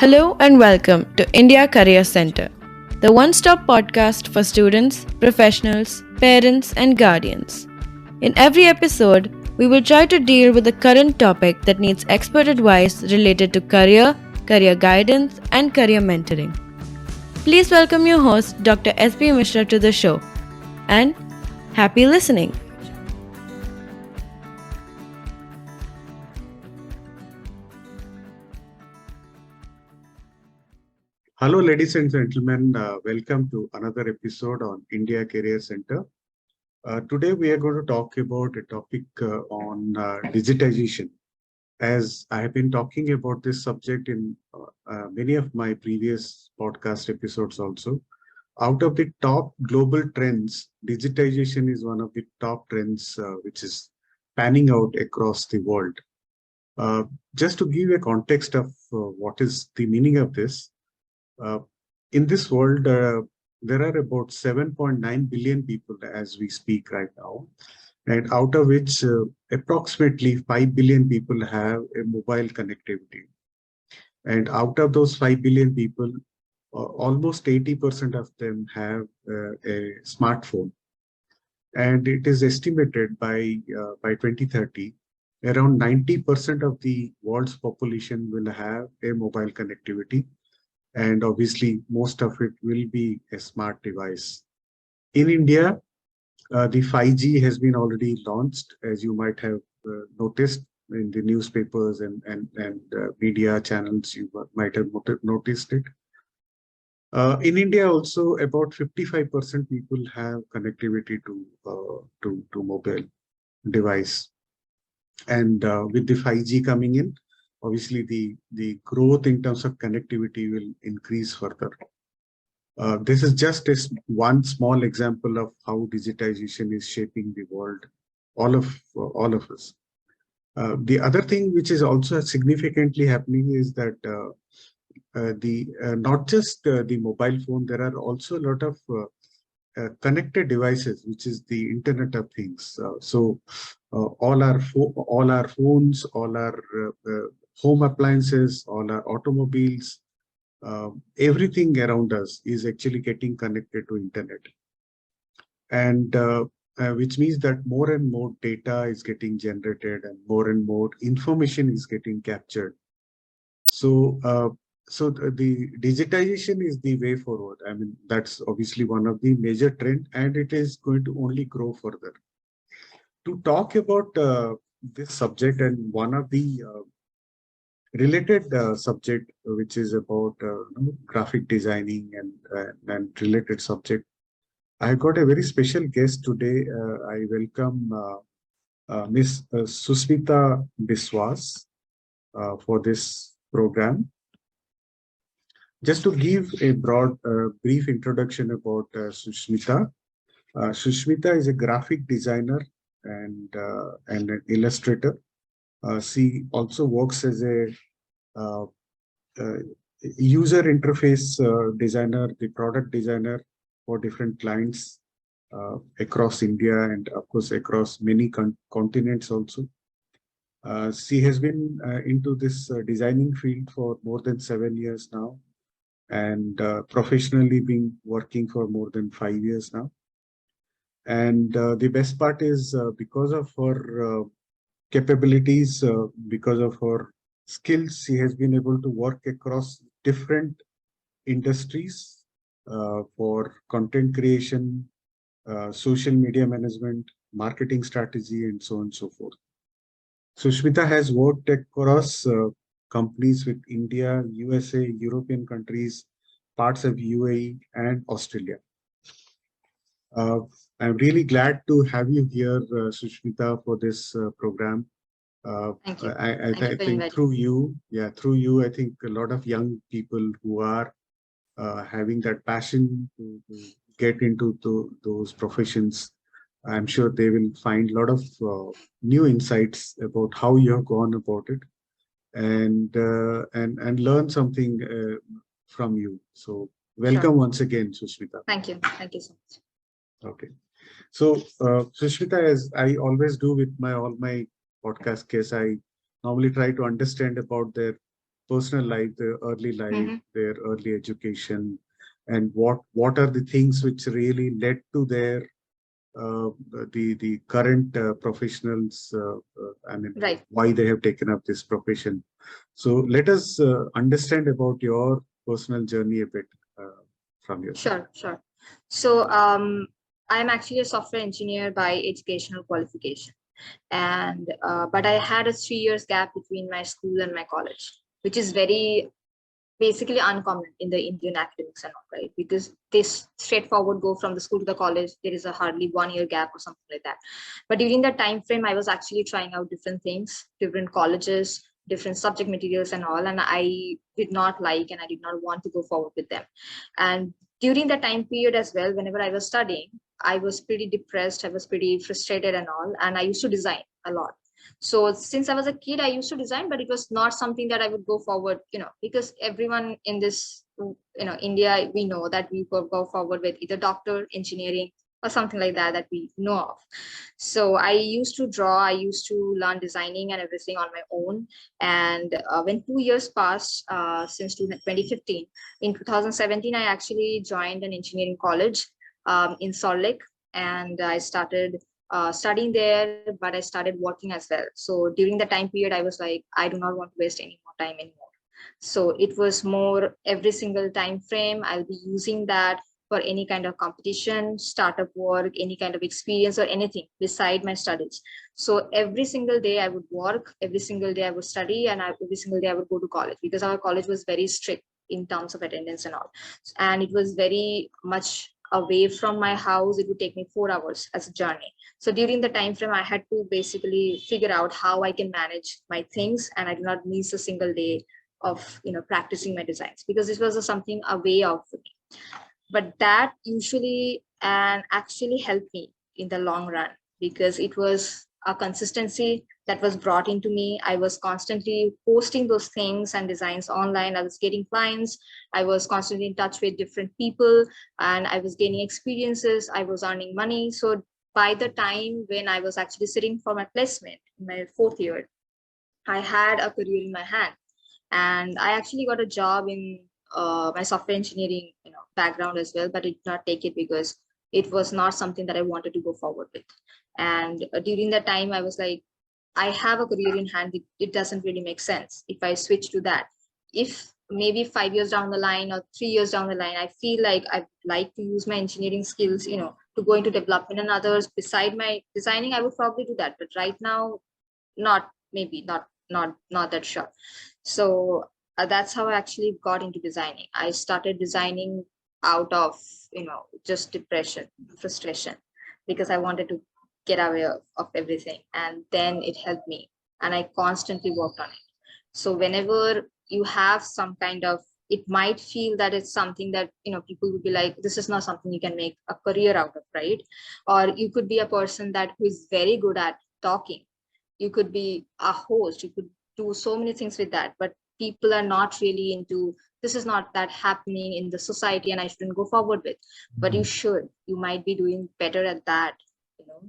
Hello and welcome to India Career Center, the one stop podcast for students, professionals, parents, and guardians. In every episode, we will try to deal with a current topic that needs expert advice related to career guidance, and career mentoring. Please welcome your host, Dr. S.B. Mishra, to the show, and happy listening. Hello, ladies and gentlemen. Welcome to another episode on India Career Center. Today, we are going to talk about a topic on digitization. As I have been talking about this subject in many of my previous podcast episodes also, out of the top global trends, digitization is one of the top trends which is panning out across the world. Just to give a context of what is the meaning of this, uh, in this world, there are about 7.9 billion people as we speak right now, and out of which approximately 5 billion people have a mobile connectivity. And out of those 5 billion people, almost 80% of them have a smartphone. And it is estimated by 2030, around 90% of the world's population will have a mobile connectivity, and obviously most of it will be a smart device. In India, the 5G has been already launched, as you might have noticed in the newspapers and media channels. You might have noticed it. In India, also about 55% people have connectivity to mobile device, and with the 5G coming in, obviously the growth in terms of connectivity will increase further. This is just one small example of how digitization is shaping the world, all of us. The other thing which is also significantly happening is that the not just the mobile phone, there are also a lot of connected devices, which is the Internet of Things. All our phones, all our home appliances, all our automobiles, everything around us is actually getting connected to internet, and which means that more and more data is getting generated and more information is getting captured. So the digitization is the way forward. I mean, that's obviously one of the major trend, and it is going to only grow further. To talk about this subject, and one of the related subject, which is about graphic designing and related subject. I got a very special guest today. I welcome Miss Sushmita Biswas for this program. Just to give a broad, brief introduction about Sushmita. Sushmita is a graphic designer and an illustrator. She also works as a uh, uh, user interface designer, the product designer for different clients across India and of course across many continents also. She has been into this designing field for more than 7 years now, and professionally been working for more than 5 years now. And the best part is because of her capabilities, because of her skills, she has been able to work across different industries for content creation, social media management, marketing strategy, and so on and so forth. Sushmita has worked across companies with India, USA, European countries, parts of UAE, and Australia. Uh, I'm really glad to have you here, Sushmita, for this program. Thank you. I think through you, I think a lot of young people who are having that passion to get into those professions, I'm sure they will find a lot of new insights about how you have gone about it, and learn something from you. So welcome once again, Sushmita. Thank you. Thank you so much. Okay. So, Sushmita, as I always do with all my podcast guests, I normally try to understand about their personal life, their early life, Mhm. their early education, and what are the things which really led to their uh, the current professionals. I mean, Right. why they have taken up this profession. So let us understand about your personal journey a bit from your side. Sure, sure. So I'm actually a software engineer by educational qualification, and but I had a 3 years gap between my school and my college, which is very basically uncommon in the Indian academics and all, right? Because this straightforward go from the school to the college, there is a hardly 1 year gap or something like that. But during that time frame, I was actually trying out different things, different colleges, different subject materials and all, and I did not like and I did not want to go forward with them. And during that time period as well, whenever I was studying, I was pretty depressed, I was pretty frustrated and all, and I used to design a lot. So since I was a kid, I used to design, but it was not something that I would go forward, because everyone in this, India, we know that we go forward with either doctor, engineering, or something like that we know of. So I used to draw, I used to learn designing and everything on my own. And when 2 years passed since 2015, in 2017, I actually joined an engineering college in Salt Lake, and I started studying there, but I started working as well. So during the time period, I was like, I do not want to waste any more time anymore. So it was more every single time frame, I'll be using that for any kind of competition, startup work, any kind of experience or anything beside my studies. So every single day I would work, every single day I would study, and every single day I would go to college, because our college was very strict in terms of attendance and all. And it was very much away from my house. It would take me 4 hours as a journey. So during the time frame, I had to basically figure out how I can manage my things, and I do not miss a single day of practicing my designs, because this was something a way out for me. But that usually and actually helped me in the long run, because it was a consistency that was brought into me. I was constantly posting those things and designs online. I was getting clients. I was constantly in touch with different people, and I was gaining experiences. I was earning money. So by the time when I was actually sitting for my placement in my 4th year, I had a career in my hand, and I actually got a job in my software engineering background as well, but I did not take it because it was not something that I wanted to go forward with. And during that time, I was like, I have a career in hand. It doesn't really make sense if I switch to that. If maybe 5 years down the line or 3 years down the line, I feel like I'd like to use my engineering skills, to go into development and others beside my designing, I would probably do that. But right now, not maybe not that sure. So that's how I actually got into designing. I started designing out of just depression, frustration, because I wanted to get away of everything, and then it helped me, and I constantly worked on it. So whenever you have some kind of, it might feel that it's something that people would be like, this is not something you can make a career out of, right? Or you could be a person that who is very good at talking, you could be a host, you could do so many things with that, but people are not really into, this is not that happening in the society and I shouldn't go forward with. But you should, you might be doing better at that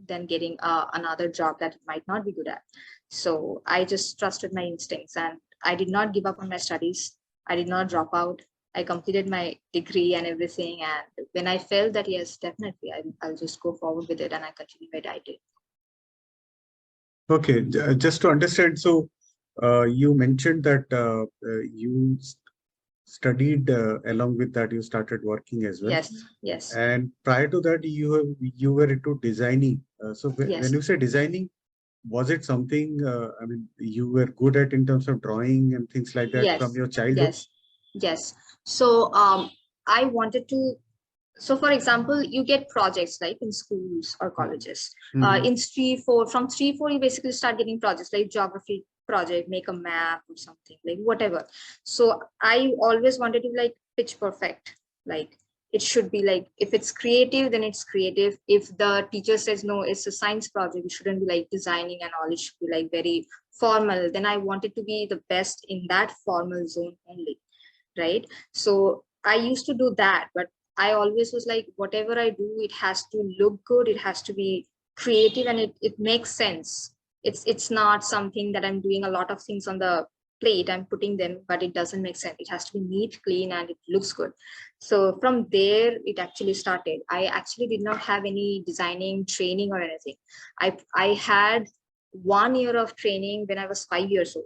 than getting another job that you might not be good at. So I just trusted my instincts, and I did not give up on my studies. I did not drop out. I completed my degree and everything, and when I felt that yes, definitely I'll just go forward with it, and I continued what I did. Okay, just to understand, so you mentioned that you studied along with that, you started working as well. Yes, yes, And prior to that, you were into designing. So when yes. you say designing, was it something, I mean, you were good at in terms of drawing and things like that from Yes, your childhood? yes, yes. So I wanted to. So for example, you get projects like in schools or colleges. Mhm. In 3, 4, from 3, 4, you basically start getting projects like geography project, make a map or something like whatever. So I always wanted to like pitch perfect. Like it should be like, if it's creative, then it's creative. If the teacher says no, it's a science project, it shouldn't be like designing and all. It should be like very formal. Then I wanted to be the best in that formal zone only, right? So I used to do that, but I always was like, whatever I do, it has to look good, it has to be creative, and it makes sense. It's not something that I'm doing a lot of things on the plate, I'm putting them, but it doesn't make sense. It has to be neat, clean, and it looks good. So from there, it actually started. I actually did not have any designing training or anything. I had 1 year of training when I was 5 years old.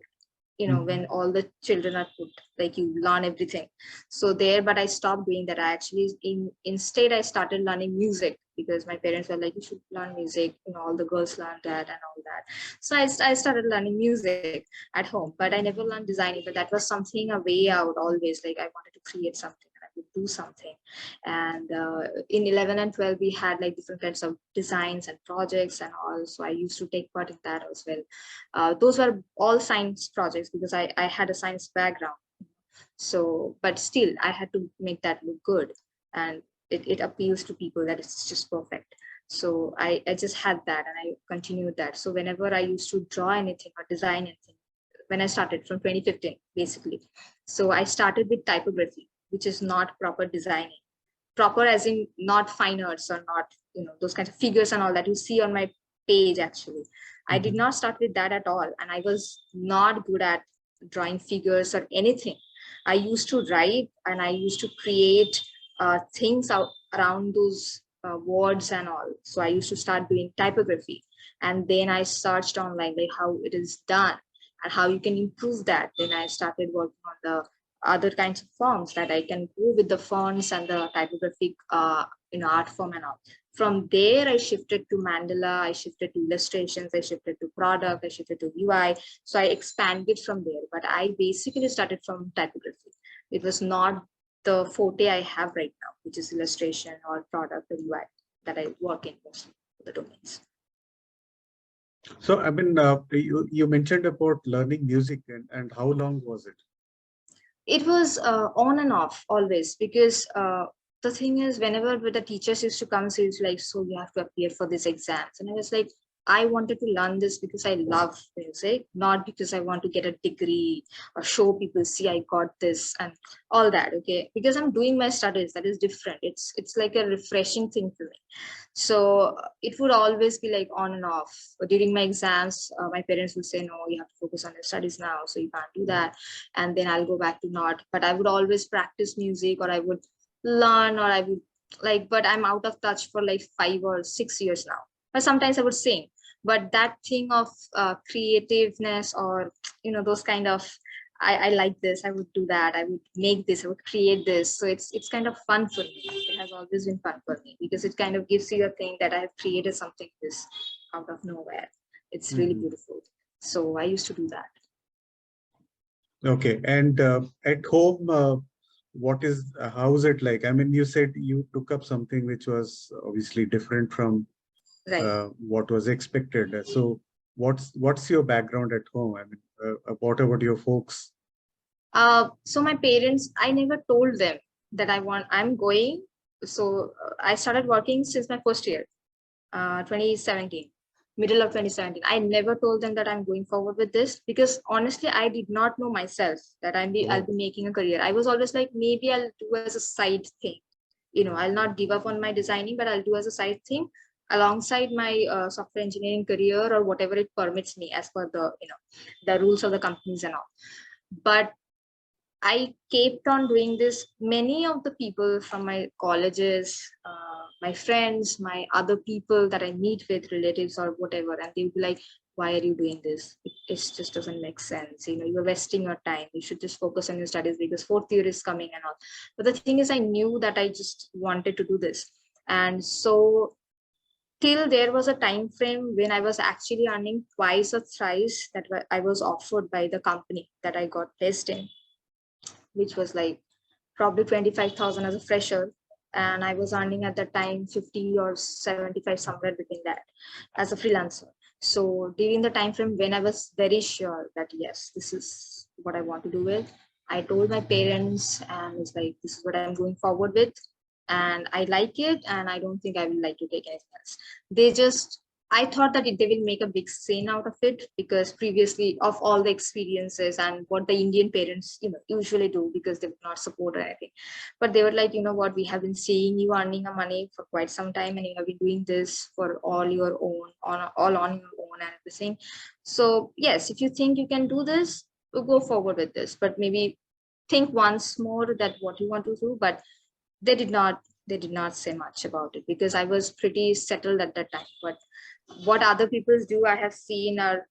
When all the children are put, like, you learn everything. So there, but I stopped doing that. I actually instead I started learning music, because my parents were like, you should learn music, all the girls learn that and all that. So I started learning music at home, but I never learned designing. But that was something, a way out always. Like, I wanted to create something, and I would do something. And in 11 and 12, we had like different kinds of designs and projects and all. So I used to take part in that as well. Those were all science projects, because I had a science background. So, but still, I had to make that look good, and it appeals to people that it's just perfect. So I just had that, and I continued that. So whenever I used to draw anything or design anything, when I started from 2015, basically. So I started with typography, which is not proper designing. Proper as in not fine arts, or not, those kinds of figures and all that you see on my page, actually. I did not start with that at all. And I was not good at drawing figures or anything. I used to write, and I used to create things out around those words and all. So I used to start doing typography. And then I searched online, like, how it is done and how you can improve that. Then I started working on the other kinds of forms that I can do with the fonts and the typographic art form and all. From there, I shifted to mandala, I shifted to illustrations, I shifted to product, I shifted to UI. So I expanded from there. But I basically started from typography. It was not the forte I have right now, which is illustration or product or UI, that I work in most of the domains. So, I mean, you mentioned about learning music, and how long was it? It was on and off always, because the thing is, whenever the teachers used to come, so it's like, so you have to appear for these exams. And I was like, I wanted to learn this because I love music, not because I want to get a degree or show people, see, I got this and all that. Okay, because I'm doing my studies, that is different. It's like a refreshing thing for me. So it would always be like on and off. During my exams, my parents would say, no, you have to focus on your studies now, so you can't do that. And then I'll go back to not. But I would always practice music, or I would learn, or I would like, but I'm out of touch for like 5 or 6 years now. But sometimes I would sing. But that thing of creativeness, or those kind of, I like this, I would do that, I would make this, I would create this. So it's kind of fun for me. It has always been fun for me, because it kind of gives you a thing that I have created something this out of nowhere. It's really beautiful. So I used to do that. Okay. And at home, how is it like? I mean, you said you took up something which was obviously different from Right. what was expected. So what's your background at home? I mean, what about your folks? So my parents, I never told them that I'm going. So I started working since my first year, 2017, middle of 2017. I never told them that I'm going forward with this, because honestly, I did not know myself that I'll be making a career. I was always like, maybe I'll do as a side thing. I'll not give up on my designing, but I'll do as a side thing alongside my software engineering career, or whatever it permits me as per the rules of the companies and all. But I kept on doing this. Many of the people from my colleges, my friends, my other people that I meet with, relatives or whatever, and they'll be like, why are you doing this? It just doesn't make sense. You're wasting your time. You should just focus on your studies, because fourth year is coming and all. But the thing is, I knew that I just wanted to do this. And so till there was a time frame when I was actually earning twice or thrice that I was offered by the company that I got placed in, which was like probably 25,000 as a fresher. And I was earning at that time 50 or 75, somewhere between that, as a freelancer. So during the time frame when I was very sure that yes, this is what I want to do with, I told my parents, and it's like, this is what I'm going forward with, and I like it, and I don't think I will like to take anything else. I thought that they will make a big scene out of it, because previously, of all the experiences and what the Indian parents, usually do, because they would not support or anything. But they were like, what, we have been seeing you earning a money for quite some time, and you have been doing this for all your own, all on your own and everything. So yes, if you think you can do this, go forward with this, but maybe think once more that what you want to do. But they did not say much about it because I was pretty settled at that time. But what other people do, I have seen are,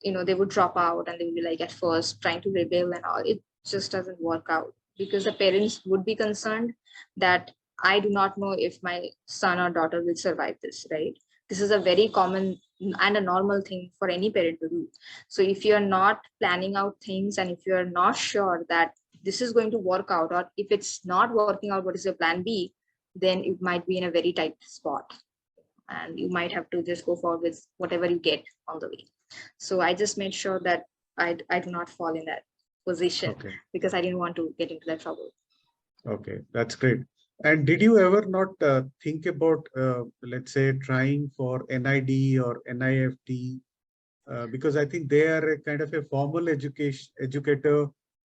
they would drop out and they would be like at first trying to rebel and all. It just doesn't work out because the parents would be concerned that I do not know if my son or daughter will survive this, right? This is a very common and a normal thing for any parent to do. So if you're not planning out things and if you're not sure that this is going to work out, or if it's not working out, what is your plan B, then it might be in a very tight spot and you might have to just go forward with whatever you get on the way. So I just made sure that I do not fall in that position Okay. because I didn't want to get into that trouble. Okay, that's great. And did you ever not think about, let's say, trying for NID or NIFT? Because I think they are a kind of a formal educator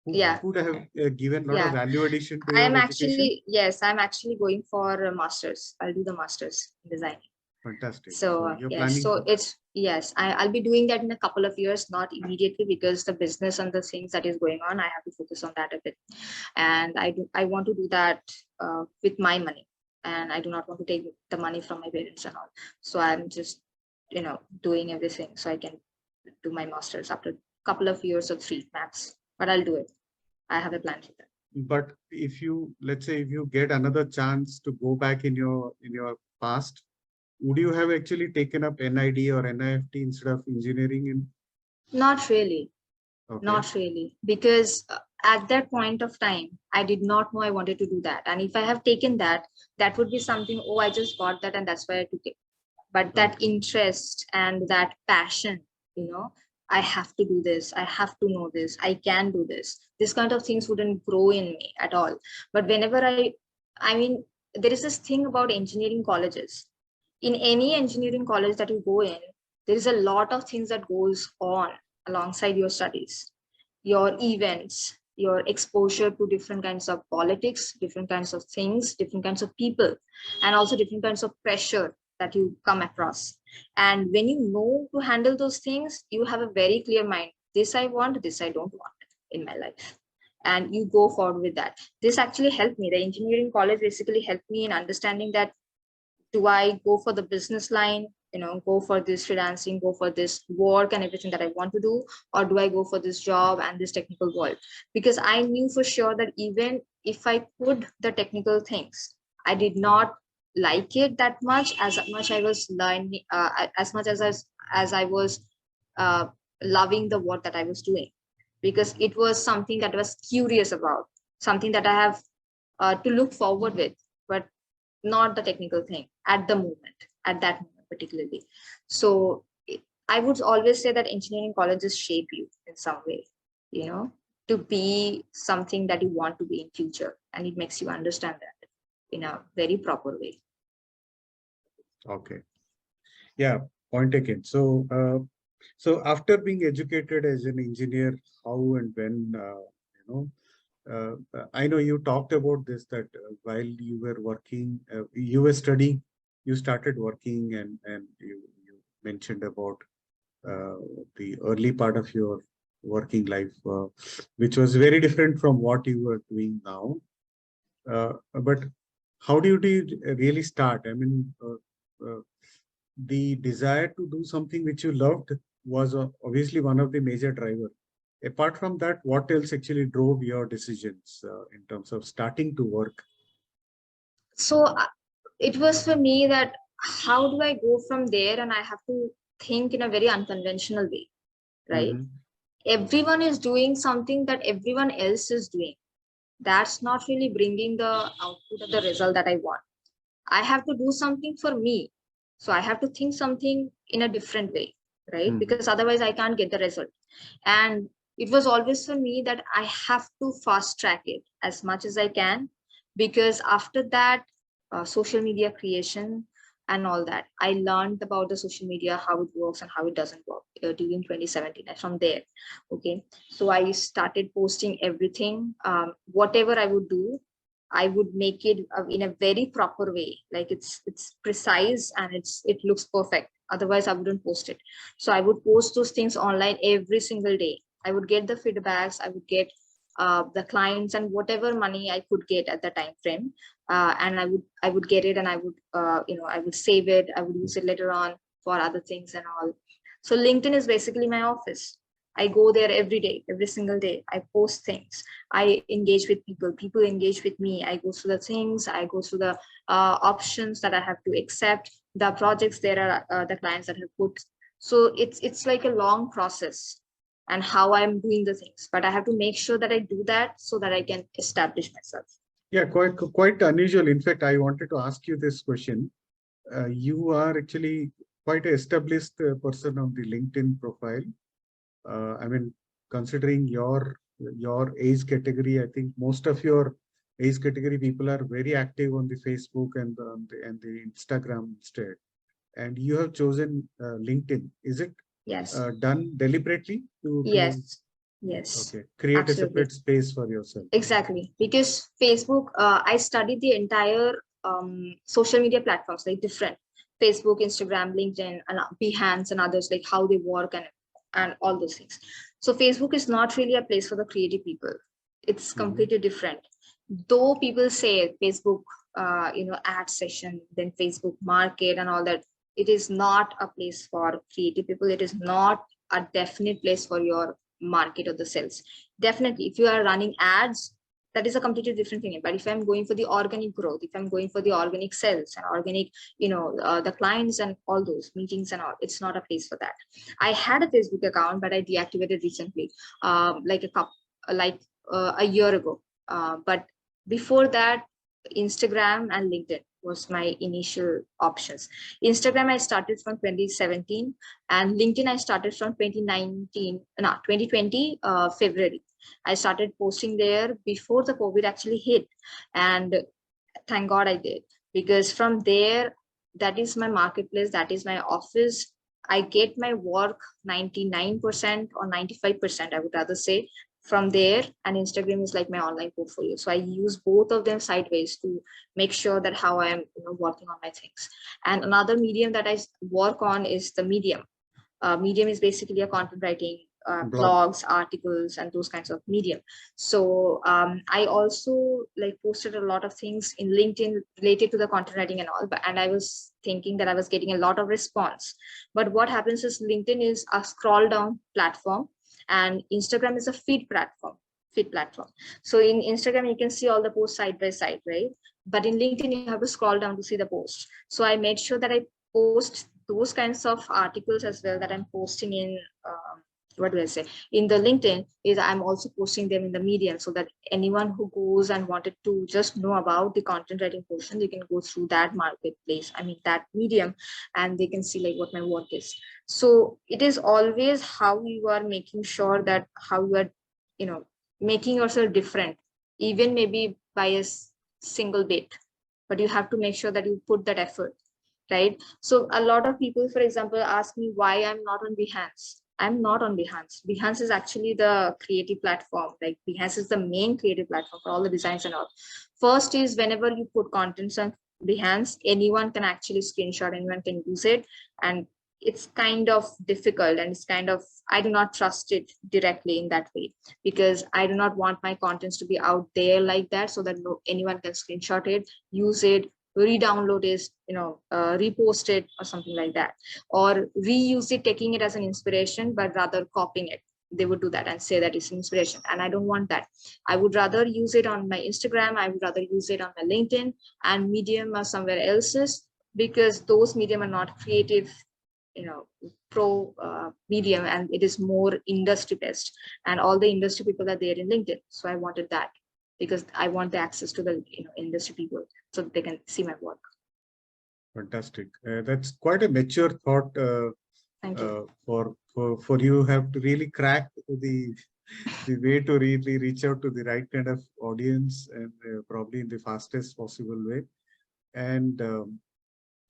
who Yeah. could have given a lot of value addition to I your am education. I'm actually going for a master's. I'll do the master's in design. Fantastic. So you're yes, planning so to... it's I'll be doing that in a couple of years, not immediately, because the business and the things that is going on, I have to focus on that a bit. And I want to do that with my money, and I do not want to take the money from my parents and all. So I'm just doing everything so I can do my master's after a couple of years or 3 max. But I'll do it. I have a plan for that. But if you, let's say, if you get another chance to go back in your past, would you have actually taken up NID or NIFT instead of engineering? Not really. Okay. Not really, because at that point of time, I did not know I wanted to do that. And if I have taken that, that would be something, oh, I just got that and that's why I took it. But that interest and that passion, I have to do this, I have to know this, I can do this kind of things wouldn't grow in me at all. But whenever I mean, there is this thing about engineering colleges. In any engineering college that you go in, there is a lot of things that goes on alongside your studies, your events, your exposure to different kinds of politics, different kinds of things, different kinds of people, and also different kinds of pressure that you come across. And when you know to handle those things, you have a very clear mind. This I want, this I don't want in my life. And you go forward with that. This actually helped me. The engineering college basically helped me in understanding that, do I go for the business line, go for this freelancing, go for this work and everything that I want to do, or do I go for this job and this technical world? Because I knew for sure that even if I could the technical things, I did not like it that much I was learning, as much as I was uh, loving the work that I was doing, because it was something that I was curious about, something that I have to look forward with, but not the technical thing at the moment, at that moment particularly. So I would always say that engineering colleges shape you in some way, to be something that you want to be in future, and it makes you understand that in a very proper way. Okay. Yeah, point taken. So, so after being educated as an engineer, how and when, I know you talked about this, that while you were working, you were studying, you started working, and you mentioned about the early part of your working life, which was very different from what you were doing now. But how do you really start? I mean, the desire to do something which you loved was obviously one of the major drivers. Apart from that, what else actually drove your decisions in terms of starting to work? So it was for me that, how do I go from there? And I have to think in a very unconventional way, right? Everyone is doing something that everyone else is doing. That's not really bringing the output of the result that I want. I have to do something for me. So I have to think something in a different way, right? Because otherwise I can't get the result. And it was always for me that I have to fast track it as much as I can, because after that, social media creation and all that, I learned about the social media, how it works and how it doesn't work during 2017. And from there, okay, so I started posting everything, whatever I would do, I would make it in a very proper way, like it's precise and it looks perfect. Otherwise, I wouldn't post it. So I would post those things online every single day. I would get the feedbacks, I would get the clients and whatever money I could get at the time frame, and I would get it, and I would I would save it, I would use it later on for other things and all. So LinkedIn is basically my office. I go there every day, every single day. I post things. I engage with people. People engage with me. I go through the things. I go through the options that I have to accept, the projects there are, the clients that have put. So it's like a long process and how I'm doing the things. But I have to make sure that I do that so that I can establish myself. Yeah, quite unusual. In fact, I wanted to ask you this question. You are actually quite an established person on the LinkedIn profile. I mean, considering your age category, I think most of your age category people are very active on the Facebook and the Instagram instead. And you have chosen LinkedIn. Is it Yes. Done deliberately Yes. Yes. Okay, create Absolutely. a separate space for yourself? Exactly, because Facebook, I studied the entire social media platforms, like different Facebook, Instagram, LinkedIn, and Behance and others, like how they work and all those things. So Facebook is not really a place for the creative people. It's completely different. Though people say Facebook, ad session, then Facebook market and all that, it is not a place for creative people. It is not a definite place for your market or the sales. Definitely, if you are running ads, that is a completely different thing. But if I'm going for the organic growth, if I'm going for the organic sales and organic, the clients and all those meetings and all, it's not a place for that. I had a Facebook account, but I deactivated recently, a year ago. But before that, Instagram and LinkedIn was my initial options. Instagram I started from 2017, and LinkedIn I started from 2020 February. I started posting there before the COVID actually hit, and thank God I did, because from there, that is my marketplace, that is my office. I get my work 99% or 95%, I would rather say, from there, and Instagram is like my online portfolio. So I use both of them sideways to make sure that how I am working on my things. And another medium that I work on is the Medium. Medium is basically a content writing, blogs, articles, and those kinds of medium. So I also like posted a lot of things in LinkedIn related to the content writing and all, and I was thinking that I was getting a lot of response. But what happens is LinkedIn is a scroll down platform, and Instagram is a feed platform. So in Instagram, you can see all the posts side by side, right? But in LinkedIn, you have to scroll down to see the post. So I made sure that I post those kinds of articles as well that I'm posting in in the LinkedIn, is I'm also posting them in the Medium, so that anyone who goes and wanted to just know about the content writing portion, they can go through that marketplace, that Medium, and they can see like what my work is. So it is always how you are making sure that how you are making yourself different, even maybe by a single bit, but you have to make sure that you put that effort, right? So a lot of people, for example, ask me why I'm not on Behance. I'm not on Behance. Behance is actually the creative platform. Like Behance is the main creative platform for all the designs and all. First is whenever you put contents on Behance, anyone can actually screenshot, anyone can use it. And it's kind of difficult, and it's kind of, I do not trust it directly in that way, because I do not want my contents to be out there like that, so that anyone can screenshot it, use it, re-download it, repost it or something like that, or reuse it, taking it as an inspiration, but rather copying it. They would do that and say that it's inspiration, and I don't want that. I would rather use it on my Instagram, I would rather use it on my LinkedIn, and Medium or somewhere else's, because those medium are not creative, pro medium, and it is more industry based, and all the industry people are there in LinkedIn. So I wanted that, because I want the access to the industry people, so they can see my work. Fantastic. That's quite a mature thought. Thank you. For you have to really crack the way to really reach out to the right kind of audience, and probably in the fastest possible way. And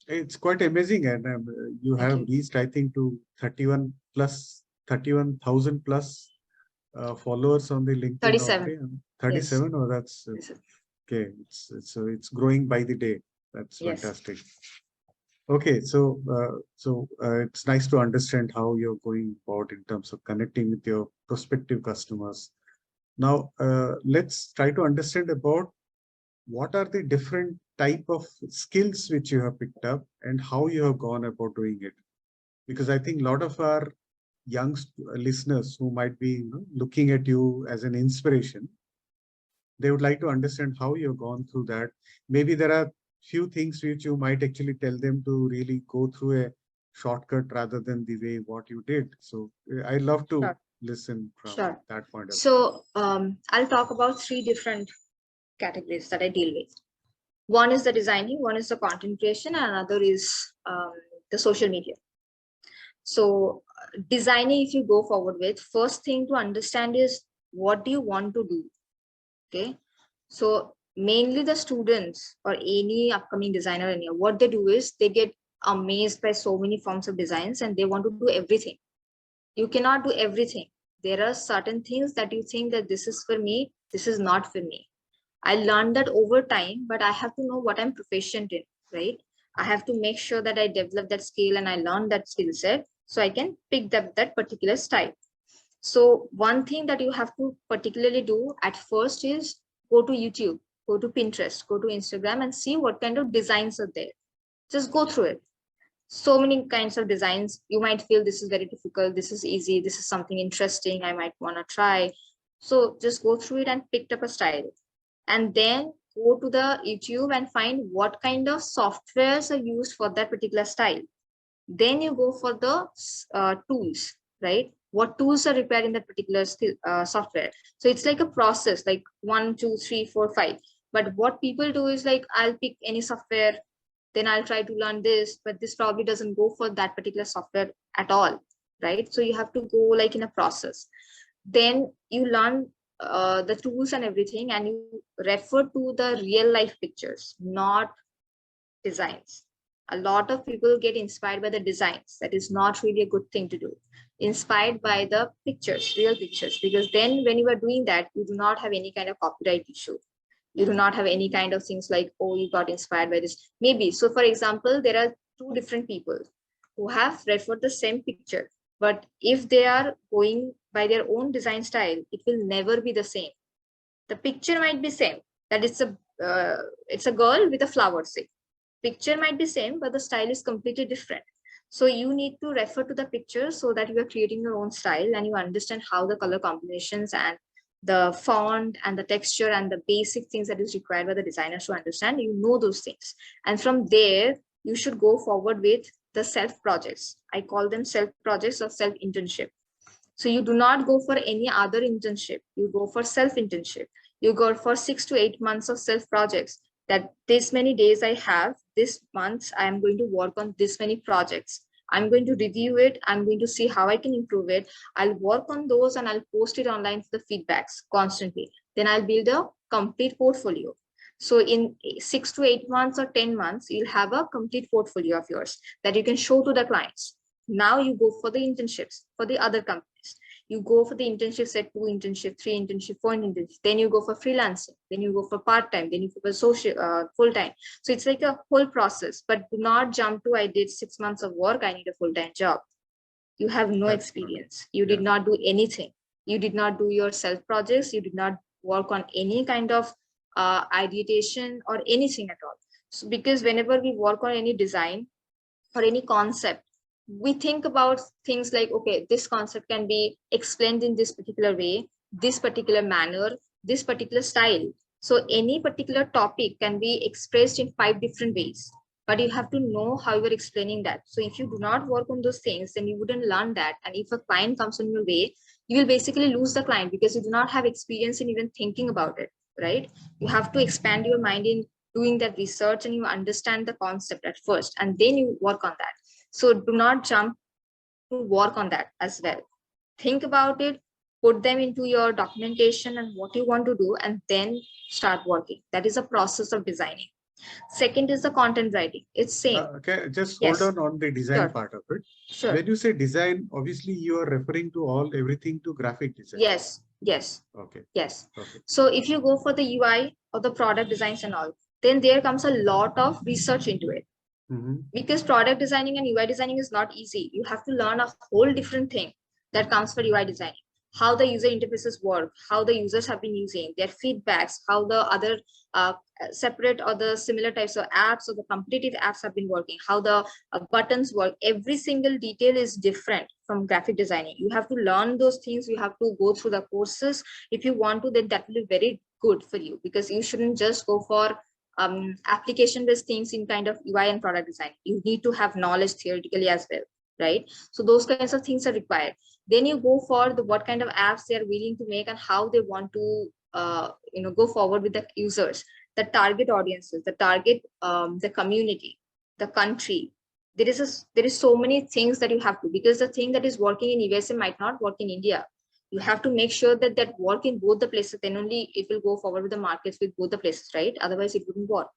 it's quite amazing, and you have reached, I think, to 31,000 plus followers on the LinkedIn. 37. 37. Yes. Oh, that's okay. It's growing by the day. That's fantastic. Okay, so it's nice to understand how you're going about in terms of connecting with your prospective customers. Now, let's try to understand about what are the different type of skills which you have picked up and how you have gone about doing it. Because I think a lot of our young listeners who might be, looking at you as an inspiration, they would like to understand how you've gone through that. Maybe there are few things which you might actually tell them to really go through a shortcut rather than the way what you did. So I love to Sure. listen from Sure. that point of view. So I'll talk about three different categories that I deal with. One is the designing, one is the content creation, and another is the social media. So designing, if you go forward with, first thing to understand is what do you want to do? Okay. So mainly the students or any upcoming designer in here, what they do is they get amazed by so many forms of designs and they want to do everything. You cannot do everything. There are certain things that you think that this is for me, this is not for me. I learned that over time, but I have to know what I'm proficient in, right? I have to make sure that I develop that skill and I learn that skill set so I can pick up that particular style. So one thing that you have to particularly do at first is go to YouTube, go to Pinterest, go to Instagram and see what kind of designs are there. Just go through it. So many kinds of designs. You might feel this is very difficult, this is easy, this is something interesting, I might want to try. So just go through it and pick up a style. And then go to the YouTube and find what kind of softwares are used for that particular style. Then you go for the tools, right? What tools are required in that particular software. So it's like a process, like 1 2 3 4 5. But what people do is like, I'll pick any software, then I'll try to learn this, but this probably doesn't go for that particular software at all, right? So you have to go like in a process. Then you learn the tools and everything, and you refer to the real life pictures, not designs. A lot of people get inspired by the designs. That is not really a good thing to do. Inspired by the pictures, real pictures, because then when you are doing that, you do not have any kind of copyright issue. You do not have any kind of things like, oh, you got inspired by this. Maybe. So, for example, there are two different people who have referred the same picture, but if they are going by their own design style, it will never be the same. The picture might be same, that it's a girl with a flower, say. Picture might be same, but the style is completely different. So you need to refer to the picture so that you are creating your own style and you understand how the color combinations and the font and the texture and the basic things that is required by the designers to understand. You know those things, and from there you should go forward with the self projects. I call them self projects or self internship. So you do not go for any other internship. You go for self internship. You go for 6 to 8 months of self projects. That this many days I have, this month I am going to work on this many projects. I'm going to review it. I'm going to see how I can improve it. I'll work on those and I'll post it online for the feedbacks constantly. Then I'll build a complete portfolio. So in 6 to 8 months or 10 months, you'll have a complete portfolio of yours that you can show to the clients. Now you go for the internships for the other companies. You go for the internships at 2 internship, 3 internship, 4 internship. Then you go for freelancing. Then you go for part-time. Then you go for social full-time. So it's like a whole process. But do not jump to, I did 6 months of work, I need a full-time job. You have no That's experience. You did not do anything. You did not do your self projects. You did not work on any kind of ideation or anything at all. So because whenever we work on any design or any concept, we think about things like, okay, this concept can be explained in this particular way, this particular manner, this particular style. So any particular topic can be expressed in 5 different ways, but you have to know how you're explaining that. So if you do not work on those things, then you wouldn't learn that. And if a client comes on your way, you will basically lose the client because you do not have experience in even thinking about it, right? You have to expand your mind in doing that research and you understand the concept at first, and then you work on that. So do not jump to work on that as well. Think about it, put them into your documentation and what you want to do, and then start working. That is a process of designing. Second is the content writing. It's same. Okay, just hold Yes, on the design sure, part of it. sure. When you say design, obviously you are referring to everything to graphic design. Yes, yes, Okay, yes. okay. So if you go for the UI or the product designs and all, then there comes a lot of research into it. Because product designing and UI designing is not easy. You have to learn a whole different thing that comes for UI designing. How the user interfaces work, how the users have been using, their feedbacks, how the other separate or the similar types of apps or the competitive apps have been working, how the buttons work. Every single detail is different from graphic designing. You have to learn those things. You have to go through the courses. If you want to, then that will be very good for you, because you shouldn't just go for application-based things in kind of UI and product design. You need to have knowledge theoretically as well, right? So those kinds of things are required. Then you go for the what kind of apps they are willing to make and how they want to go forward with the users, the target audiences, the target the community, the country. There is so many things that you have to, because the thing that is working in USA might not work in India. You have to make sure that that work in both the places, then only it will go forward with the markets with both the places, right? Otherwise it wouldn't work.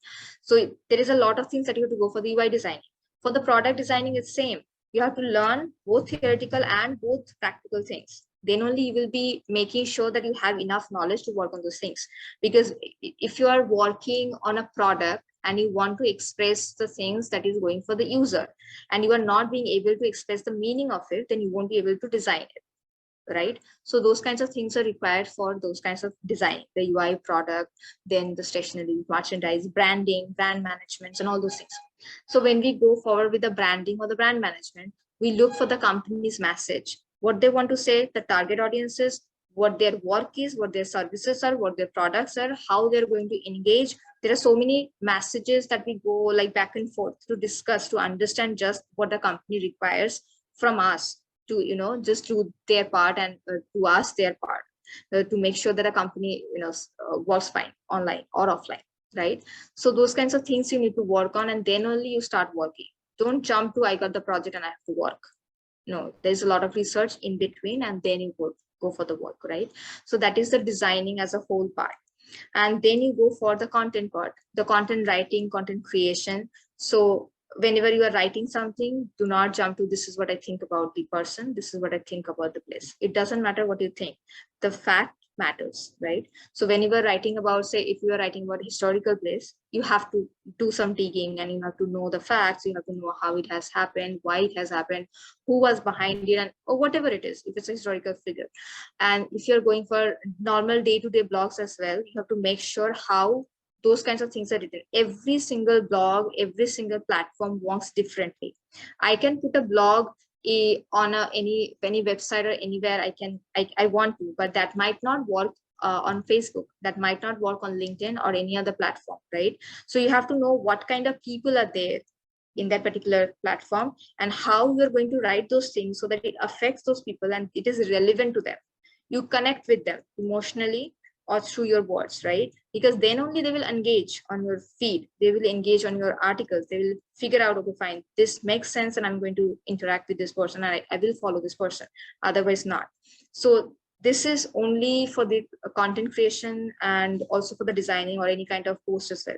So there is a lot of things that you have to go for the UI design. For the product designing, it's same. You have to learn both theoretical and both practical things. Then only you will be making sure that you have enough knowledge to work on those things. Because if you are working on a product and you want to express the things that is going for the user, and you are not being able to express the meaning of it, then you won't be able to design it, right? So those kinds of things are required for those kinds of design, the UI, product, then the stationery, merchandise, branding, brand management, and all those things. So when we go forward with the branding or the brand management, we look for the company's message, what they want to say, the target audiences, what their work is, what their services are, what their products are, how they're going to engage. There are so many messages that we go like back and forth to discuss, to understand just what the company requires from us, to just do their part, and to us their part, to make sure that a company works fine online or offline, right? So those kinds of things you need to work on, and then only you start working. Don't jump to I got the project and I have to work. No, there's a lot of research in between, and then you go for the work, right? So that is the designing as a whole part. And then you go for the content part, the content writing, content creation. So whenever you are writing something, do not jump to this is what I think about the person, this is what I think about the place. It doesn't matter what you think, the fact matters, right? So when you are writing about, say, if you are writing about a historical place, you have to do some digging, and you have to know the facts, you have to know how it has happened, why it has happened, who was behind it, and or whatever it is, if it's a historical figure. And if you're going for normal day-to-day blogs as well, you have to make sure how those kinds of things are written. Every single blog, every single platform works differently. I can put a blog on any website or anywhere I want to, but that might not work on Facebook, that might not work on LinkedIn or any other platform, right? So you have to know what kind of people are there in that particular platform, and how you're going to write those things so that it affects those people and it is relevant to them. You connect with them emotionally or through your words, right? Because then only they will engage on your feed, they will engage on your articles, they will figure out, okay, fine, this makes sense, and I'm going to interact with this person, and I will follow this person, otherwise not. So this is only for the content creation and also for the designing or any kind of post as well.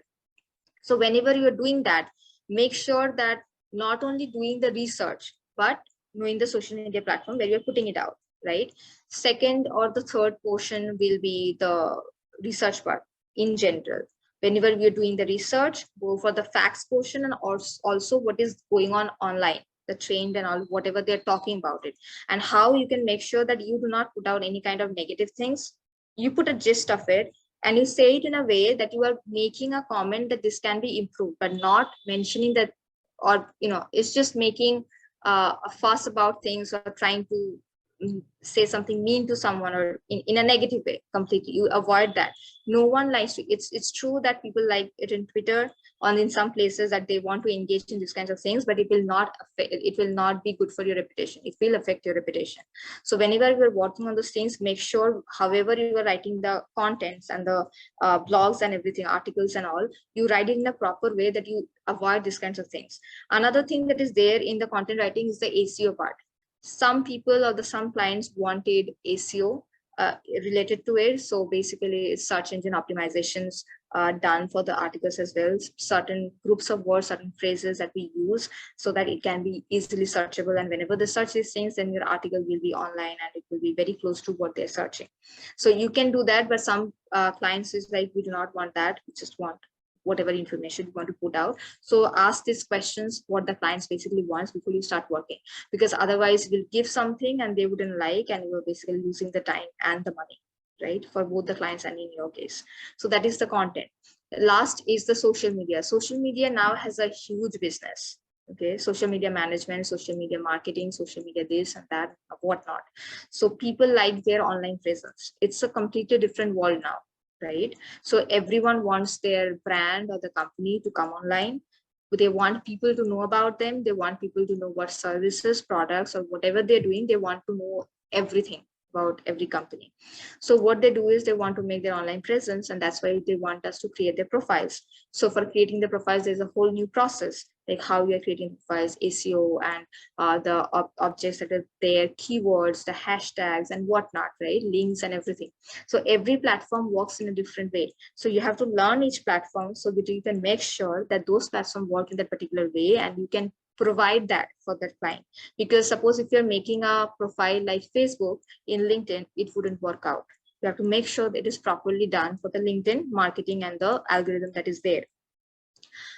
So whenever you're doing that, make sure that not only doing the research, but knowing the social media platform where you're putting it out, right? Second or the third portion will be the research part in general. Whenever we're doing the research, go for the facts portion, and also what is going on online, the trend and all, whatever they're talking about it, and how you can make sure that you do not put out any kind of negative things. You put a gist of it, and you say it in a way that you are making a comment that this can be improved, but not mentioning that, or it's just making a fuss about things, or trying to say something mean to someone, or in a negative way completely. You avoid that. No one likes to. It's true that people like it in Twitter, or in some places, that they want to engage in these kinds of things, but it will not affect, it will not be good for your reputation, it will affect your reputation. So whenever you're working on those things, make sure, however you are writing the contents and the blogs and everything, articles and all, you write it in a proper way, that you avoid these kinds of things. Another thing that is there in the content writing is the ACO part. Some people or some clients wanted ACO related to it. So basically it's search engine optimizations done for the articles as well, certain groups of words, certain phrases that we use, so that it can be easily searchable, and whenever they search these things, then your article will be online and it will be very close to what they're searching. So you can do that, but some clients is like, we do not want that, we just want whatever information you want to put out. So ask these questions, what the clients basically wants before you start working, because otherwise we'll give something and they wouldn't like, and you're basically losing the time and the money, right, for both the clients and in your case. So that is the content. Last is the social media. Social media now has a huge business. Okay, social media management, social media marketing, social media this and that, whatnot. So people like their online presence. It's a completely different world now, right? So everyone wants their brand or the company to come online. They want people to know about them. They want people to know what services, products, or whatever they're doing. They want to know everything about every company. So what they do is they want to make their online presence, and that's why they want us to create their profiles. So for creating the profiles, there's a whole new process, like how we are creating profiles, SEO, and the objects that are there, keywords, the hashtags, and whatnot, right? Links and everything. So every platform works in a different way. So you have to learn each platform so that you can make sure that those platforms work in that particular way, and you can provide that for that client. Because suppose if you're making a profile like Facebook in LinkedIn, it wouldn't work out. You have to make sure that it is properly done for the LinkedIn marketing and the algorithm that is there.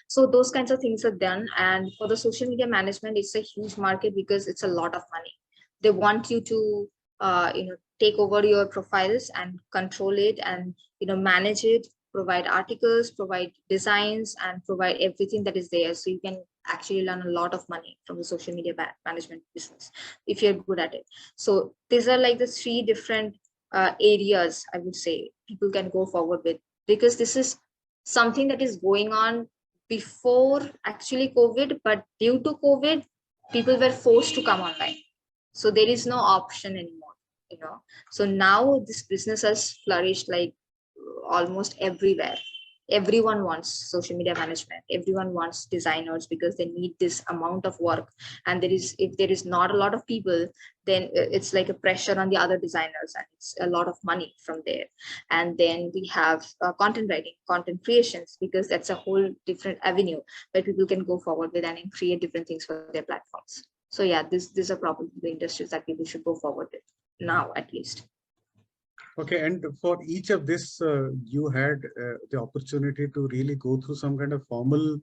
So those kinds of things are done. And for the social media management, it's a huge market because it's a lot of money. They want you to take over your profiles and control it, and manage it, provide articles, provide designs, and provide everything that is there. So you can actually learn a lot of money from the social media management business if you're good at it. So these are like the three different areas I would say people can go forward with, because this is something that is going on before actually COVID, but due to COVID, people were forced to come online. So there is no option anymore. So now this business has flourished like almost everywhere. Everyone wants social media management. Everyone wants designers because they need this amount of work. And if there is not a lot of people, then it's like a pressure on the other designers, and it's a lot of money from there. And then we have content writing, content creations, because that's a whole different avenue where people can go forward with and create different things for their platforms. So yeah, these are probably the industries that people should go forward with now, at least. Okay, and for each of this, you had the opportunity to really go through some kind of formal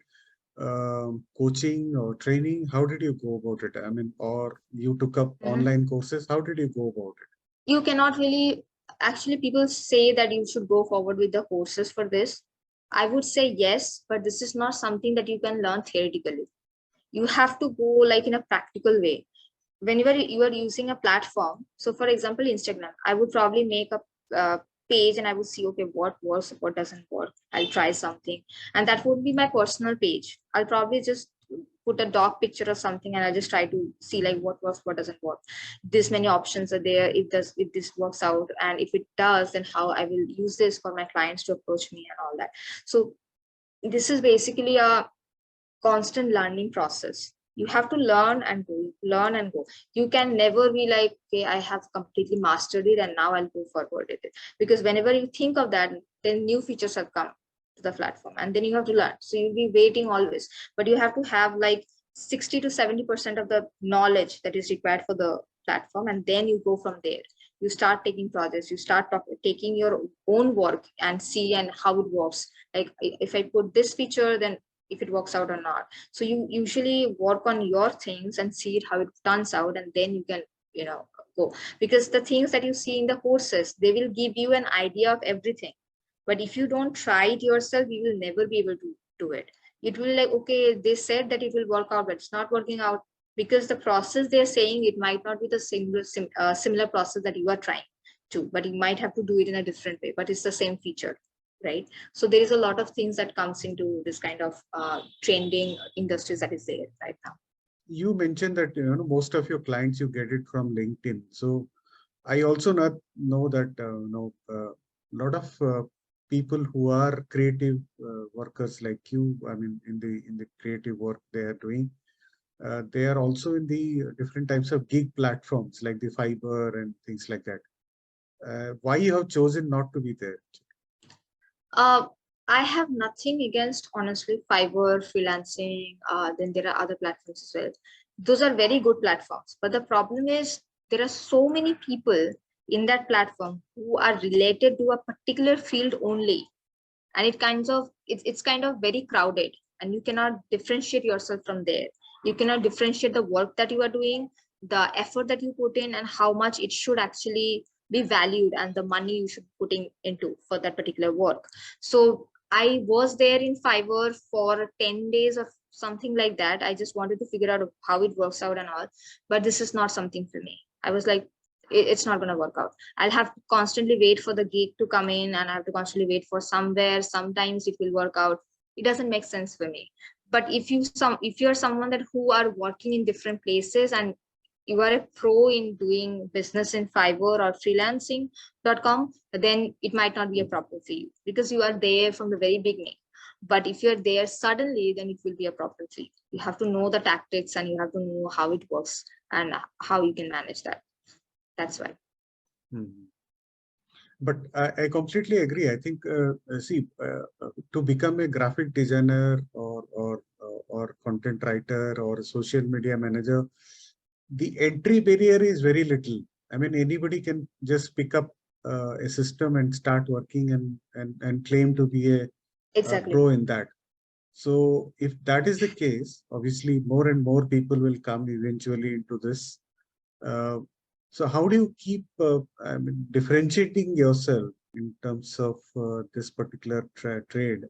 coaching or training. How did you go about it? I mean, or you took up online courses. How did you go about it? You cannot really, actually, people say that you should go forward with the courses for this. I would say yes, but this is not something that you can learn theoretically. You have to go like in a practical way. Whenever you are using a platform, so for example Instagram, I would probably make a page and I would see, okay, what works, what doesn't work, I'll try something, and that would be my personal page. I'll probably just put a dog picture or something, and I'll just try to see like what works, what doesn't work. This many options are there, if this works out, and if it does, then how I will use this for my clients to approach me and all that. So this is basically a constant learning process. You have to learn and go, learn and go. You can never be like, okay, I have completely mastered it and now I'll go forward with it. Because whenever you think of that, then new features have come to the platform, and then you have to learn. So you'll be waiting always, but you have to have like 60 to 70% of the knowledge that is required for the platform, and then you go from there. You start taking projects, you start taking your own work and see and how it works. Like if I put this feature, then if it works out or not. So you usually work on your things and see it how it turns out, and then you can go. Because the things that you see in the courses, they will give you an idea of everything, but if you don't try it yourself, you will never be able to do it. It will like, okay, they said that it will work out, but it's not working out, because the process they're saying, it might not be the similar process that you are trying to, but you might have to do it in a different way, but it's the same feature, right? So there is a lot of things that comes into this kind of trending industries that is there right now. You mentioned that most of your clients you get it from LinkedIn. So I also not know that a lot of people who are creative workers like you. I mean, in the creative work they are doing, they are also in the different types of gig platforms like the Fiverr and things like that. Why you have chosen not to be there? I have nothing against, honestly, Fiverr, freelancing. Then there are other platforms as well. Those are very good platforms. But the problem is there are so many people in that platform who are related to a particular field only. and it's kind of very crowded, and you cannot differentiate yourself from there. You cannot differentiate the work that you are doing, the effort that you put in, and how much it should actually be valued, and the money you should putting into for that particular work. So I was there in Fiverr for 10 days or something like that. I just wanted to figure out how it works out and all, but this is not something for me. I was like, it's not going to work out. I'll have to constantly wait for the gig to come in, and I have to constantly wait for somewhere. Sometimes it will work out. It doesn't make sense for me. But if you're someone that who are working in different places, and you are a pro in doing business in Fiverr or freelancing.com, then it might not be a problem for you because you are there from the very beginning. But if you're there suddenly, then it will be a problem for you. You have to know the tactics, and you have to know how it works and how you can manage that. That's why. Mhm. But I completely agree. I think, to become a graphic designer or content writer or a social media manager, the entry barrier is very little. I mean, anybody can just pick up a system and start working and claim to be a Exactly. pro in that. So if that is the case, obviously more and more people will come eventually into this. So how do you keep differentiating yourself in terms of this particular trade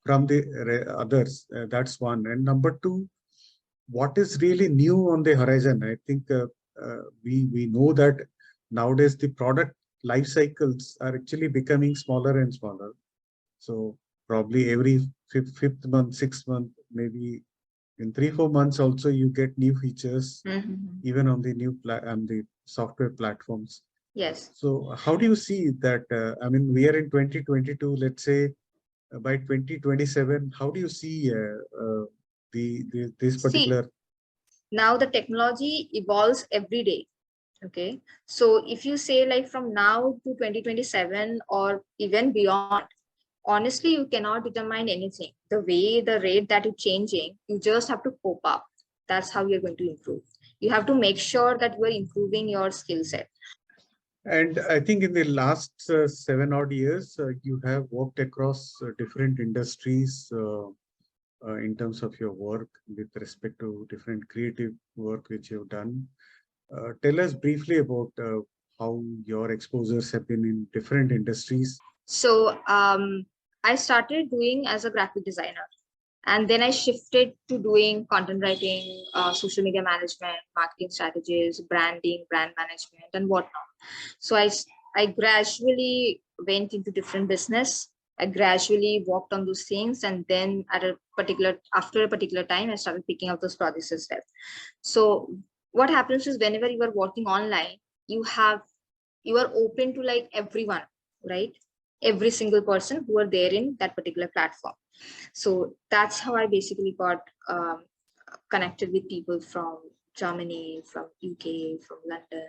from the others? That's one. And number two, what is really new on the horizon? I think we know that nowadays the product life cycles are actually becoming smaller and smaller. So probably every fifth month, 6 month, maybe in 3-4 months also you get new features, even on the the software platforms. Yes. So how do you see that? I mean, we are in 2022. Let's say by 2027, how do you see this particular? See, now the technology evolves every day. Okay, so if you say like from now to 2027 or even beyond, honestly, you cannot determine anything. The way the rate that is changing, you just have to cope up. That's how you're going to improve. You have to make sure that you are improving your skill set. And I think in the last 7 odd years, you have worked across different industries in terms of your work with respect to different creative work which you've done. Tell us briefly about how your exposures have been in different industries. So I started doing as a graphic designer, and then I shifted to doing content writing, social media management, marketing strategies, branding, brand management, and whatnot. So I gradually went into different business. I gradually worked on those things, and then after a particular time, I started picking up those projects as well. So what happens is whenever you are working online, you are open to like everyone, right? Every single person who are there in that particular platform. So that's how I basically got connected with people from Germany, from UK, from London,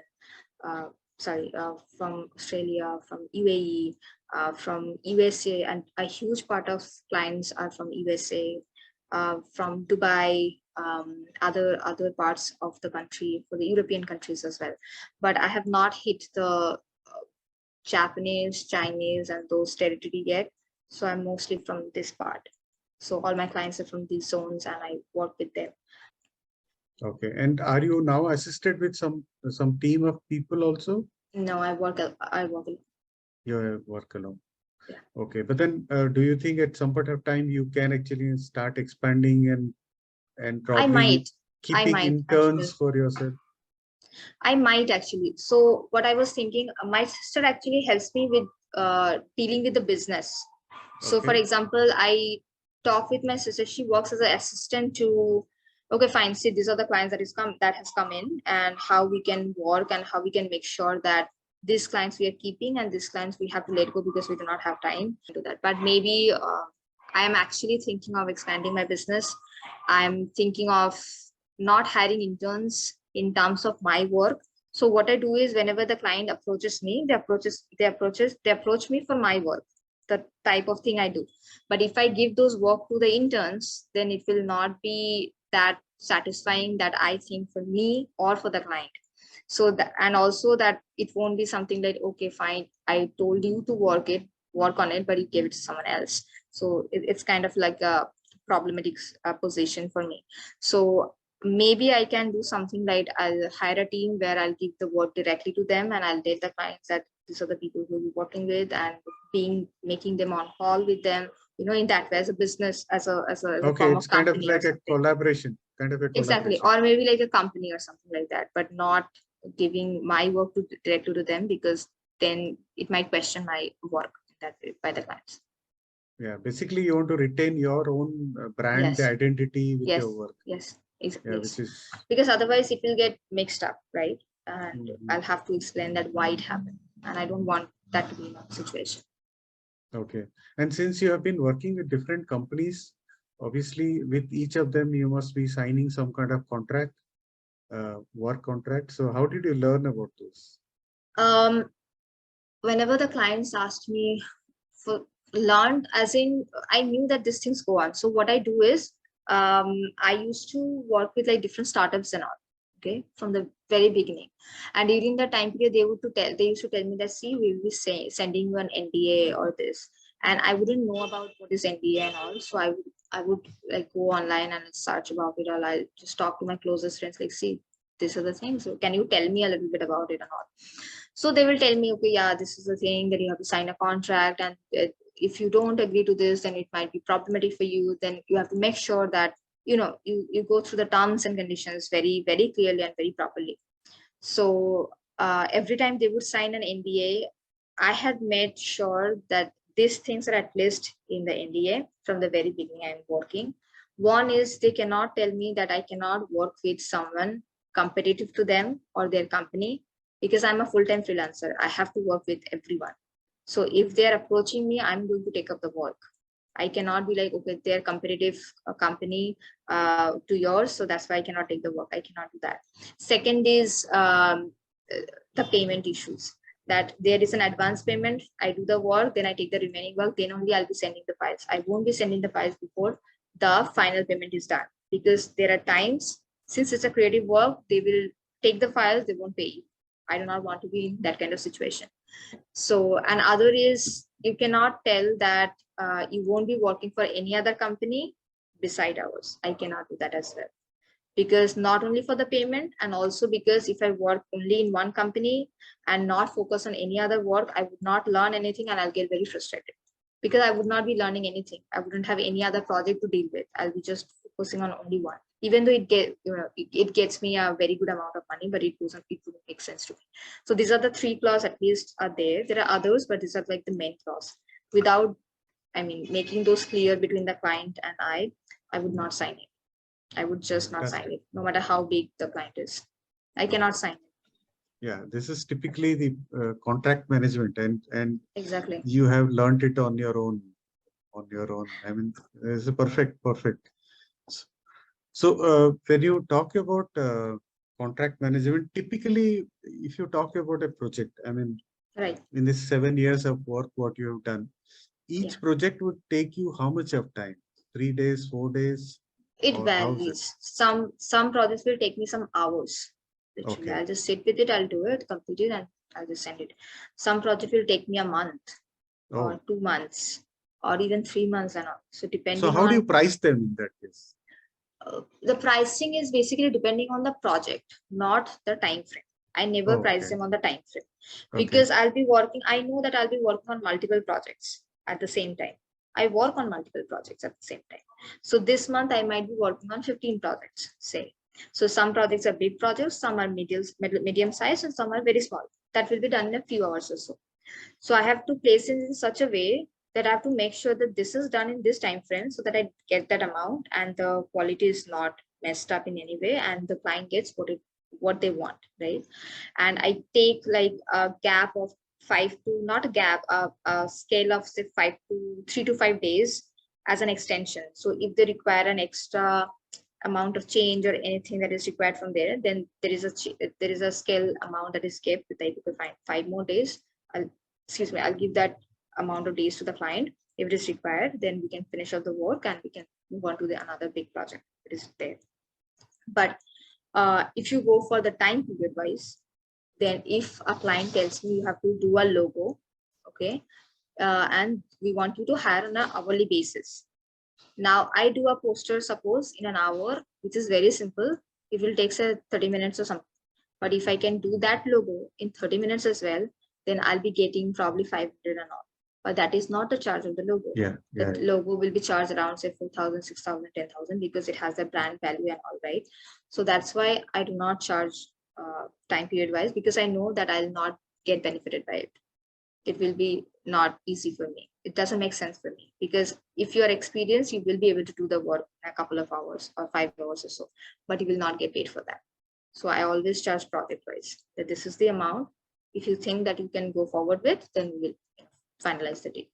from Australia, from UAE, from USA, and a huge part of clients are from USA, from Dubai, other parts of the country, for the European countries as well. But I have not hit the Japanese, Chinese, and those territory yet. So I'm mostly from this part. So all my clients are from these zones, and I work with them. Okay. And are you now assisted with some team of people also? No, I work alone. You work alone. Yeah. Okay. But then do you think at some point of time you can actually start expanding and probably keeping interns for yourself? I might actually. So what I was thinking, my sister actually helps me with dealing with the business. So for example, I talk with my sister. She works as an assistant to, okay, fine. See, these are the clients that has come in, and how we can work and how we can make sure that these clients we are keeping and these clients we have to let go because we do not have time to do that. But maybe I am actually thinking of expanding my business. I'm thinking of not hiring interns in terms of my work. So what I do is whenever the client approaches me, they approach me for my work, the type of thing I do. But if I give those work to the interns, then it will not be that satisfying that I think for me or for the client. So that, and also that it won't be something like, okay, fine, I told you to work work on it, but you gave it to someone else. So it's kind of like a problematic position for me. So maybe I can do something like I'll hire a team where I'll give the work directly to them, and I'll tell the clients that these are the people who we're working with, and making them on call with them, in that way, as a business, as a Okay, form it's of kind of company or like a something. collaboration, kind of a Exactly. collaboration. Or maybe like a company or something like that, but not giving my work to directly to them, because then it might question my work that way by the clients. Yeah, basically you want to retain your own brand Yes. identity with your Yes. work. Yes. Yeah, Yes. which is Because otherwise it will get mixed up, right? And Mhm. I'll have to explain that why it happened. And I don't want that to be my situation. Okay. And since you have been working with different companies, obviously with each of them you must be signing some kind of contract, work contract. So how did you learn about those? Um, Whenever the clients asked me for learned, as in I knew that these things go on. So what I do is, I used to work with like different startups and all, okay, from the very beginning. And during the time period, they used to tell me that, see, we'll be sending you an NDA or this, and I wouldn't know about what is NDA and all. So I would like go online and search about it, or I just talk to my closest friends, like, see, these are the things, so can you tell me a little bit about it and all. So they will tell me, okay, yeah, this is the thing that you have to sign a contract, and if you don't agree to this, then it might be problematic for you. Then you have to make sure that you go through the terms and conditions very, very clearly and very properly. So every time they would sign an NDA, I had made sure that these things are at least in the NDA from the very beginning I'm working. One is, they cannot tell me that I cannot work with someone competitive to them or their company, because I'm a full-time freelancer. I have to work with everyone. So if they're approaching me, I'm going to take up the work. I cannot be like, okay, they're competitive company to yours, so that's why I cannot take the work. I cannot do that. Second is the payment issues. That there is an advance payment, I do the work, then I take the remaining work, then only I'll be sending the files. I won't be sending the files before the final payment is done, because there are times, since it's a creative work, they will take the files, they won't pay you. I do not want to be in that kind of situation. So, and other is, you cannot tell that you won't be working for any other company beside ours. I cannot do that as well, because not only for the payment, and also because if I work only in one company and not focus on any other work, I would not learn anything, and I'll get very frustrated, because I would not be learning anything. I wouldn't have any other project to deal with. I'll be just focusing on only one. Even though it gets me a very good amount of money, but it wouldn't make sense to me. So these are the three clauses at least are there. There are others, but these are like the main clause. Without, I mean, making those clear between the client and I would not sign it. I would just not sign Fantastic. it, no matter how big the client is. I cannot sign it. Yeah, this is typically the contract management, and Exactly. you have learned it on your own. On your own. I mean, it's a perfect. So when you talk about contract management, typically, if you talk about a project, I mean, Right. in this 7 years of work, what you have done, Yeah. each project would take you how much of time? 3 days, 4 days, It or how's it? varies. Some projects will take me some hours. Literally, Okay. I'll just sit with it, I'll do it, complete it, and I'll just send it. Some project will take me a month or Oh, 2 months or even 3 months and all. So so depending how do you on price them in that case? the pricing is basically depending on the project, not the time frame. I never Oh, price okay. them on the time frame, Okay. because I'll be working. I know that I'll be working on multiple projects at the same time. I work on multiple projects at the same time. So this month I might be working on 15 projects, say. So some projects are big projects, some are medium size, and some are very small. That will be done in a few hours or so. So I have to place it in such a way that I have to make sure that this is done in this time frame, so that I get that amount and the quality is not messed up in any way, and the client gets what they want, right? And I take like a gap of five to not a gap, a scale of say 3 to 5 days as an extension. So if they require an extra amount of change or anything that is required from there, then there is a scale amount that is kept, that I could find 5 more days. I'll I'll give that amount of days to the client. If it is required, then we can finish up the work and we can move on to the another big project that is there. But if you go for the time period wise, then if a client tells me you have to do a logo, okay, and we want you to hire on an hourly basis. Now I do a poster, suppose in an hour, which is very simple. It will take say 30 minutes or something. But if I can do that logo in 30 minutes as well, then I'll be getting probably 500 and all. But that is not the charge of the logo. The logo will be charged around say 4,000, 6,000, 10,000 because it has a brand value and all, right? So that's why I do not charge time period wise, because I know that I'll not get benefited by it. It will be not easy for me. It doesn't make sense for me, because if you are experienced, you will be able to do the work in a couple of hours or 5 hours or so, but you will not get paid for that. So I always charge project wise, that this is the amount. If you think that you can go forward with, then we will finalize the deal.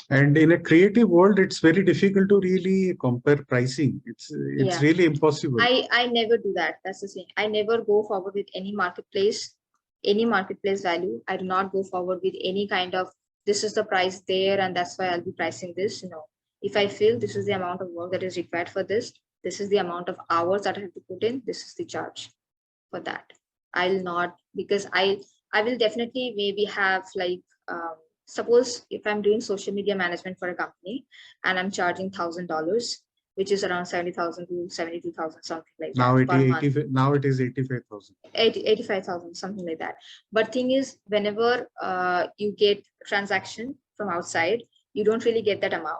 And in a creative world, it's very difficult to really compare pricing. It's really impossible. I never do that. That's the thing. I never go forward with any marketplace value. I do not go forward with any kind of, this is the price there and that's why I'll be pricing this. No. If I feel this is the amount of work that is required for this is the amount of hours that I have to put in, this is the charge for that. I'll not, because I will definitely maybe have like, suppose if I'm doing social media management for a company and I'm charging $1,000, which is around 70,000 to 72,000, something like now that. Now it is 85,000. 85,000, something like that. But thing is, whenever you get transaction from outside, you don't really get that amount.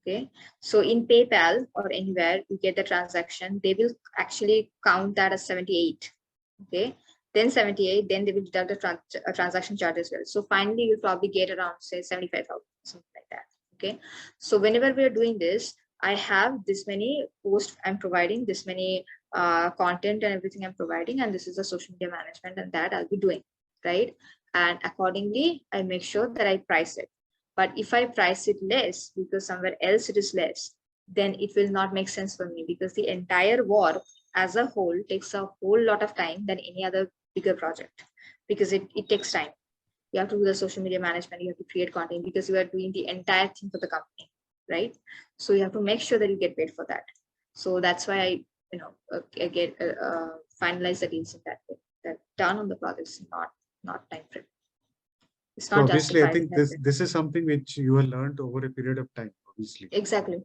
Okay, so in PayPal or anywhere you get the transaction, they will actually count that as 78. Okay, then 78, then they will deduct the transaction charge as well. So finally, you'll probably get around say 75,000, something like that. Okay, so whenever we are doing this, I have this many posts I'm providing, this many content and everything I'm providing, and this is the social media management, and that I'll be doing, right? And accordingly, I make sure that I price it. But if I price it less because somewhere else it is less, then it will not make sense for me, because the entire work as a whole takes a whole lot of time than any other bigger project, because it takes time. You have to do the social media management, you have to create content, because you are doing the entire thing for the company, right? So you have to make sure that you get paid for that. So that's why I get finalize the deals in that way. That done on the projects, not time frame. It's not so obviously, I think this is something which you have learned over a period of time. Obviously, exactly.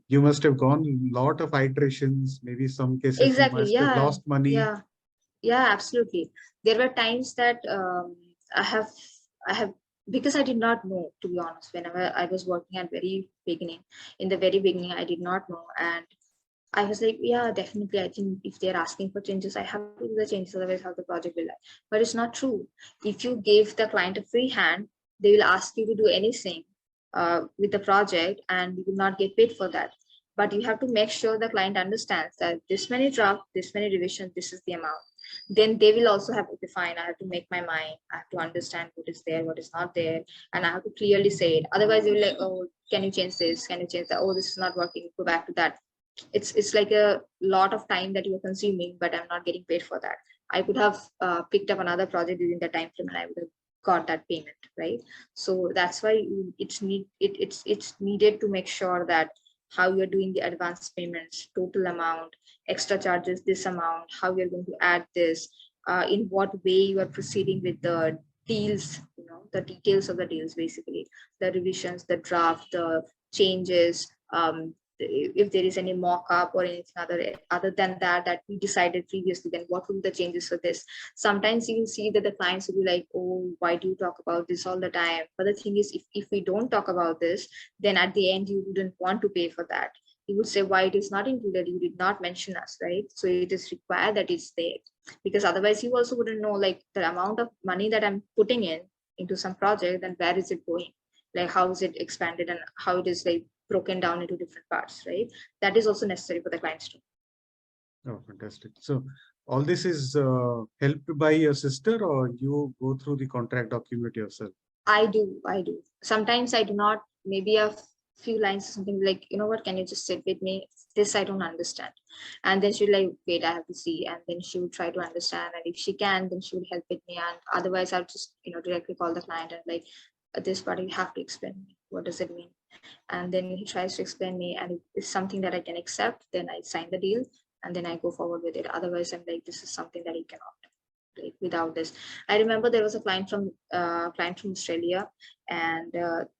You must have gone a lot of iterations. Maybe some cases exactly. you must have lost money. Yeah, absolutely. There were times that I have because I did not know, to be honest. Whenever I was working at in the very beginning, I did not know, and I was like, yeah, definitely. I think if they're asking for changes, I have to do the changes, otherwise how the project will lie. But it's not true. If you give the client a free hand, they will ask you to do anything with the project and you will not get paid for that. But you have to make sure the client understands that this many draft, this many revisions, this is the amount. Then they will also have to define, I have to make my mind, I have to understand what is there, what is not there, and I have to clearly say it. Otherwise, they will like, oh, can you change this? Can you change that? Oh, this is not working. Go back to that. It's like a lot of time that you are consuming, but I'm not getting paid for that. I could have picked up another project during the time frame and I would have got that payment, right? So that's why it's needed to make sure that how you're doing the advance payments, total amount, extra charges, this amount, how you're going to add this, in what way you are proceeding with the deals, the details of the deals, basically the revisions, the draft, the changes, if there is any mock-up or anything other than that we decided previously, then what will be the changes for this. Sometimes you will see that the clients will be like, oh, why do you talk about this all the time? But the thing is, if we don't talk about this, then at the end you wouldn't want to pay for that. You would say, why it is not included, you did not mention us, right? So it is required that it's there, because otherwise you also wouldn't know like the amount of money that I'm putting into some project, then where is it going, like how is it expanded and how it is like broken down into different parts, right? That is also necessary for the clients too. Oh, fantastic. So all this is helped by your sister, or you go through the contract document yourself? I do. Sometimes I do not, maybe a few lines, something like, you know what, can you just sit with me? This I don't understand. And then she'll like, wait, I have to see. And then she would try to understand. And if she can, then she would help with me. And otherwise I'll just, directly call the client and like, this part you have to explain me. What does it mean? And then he tries to explain me, and if it's something that I can accept, then I sign the deal and then I go forward with it. Otherwise I'm like, this is something that he cannot. like, without this. I remember there was a client from Australia, and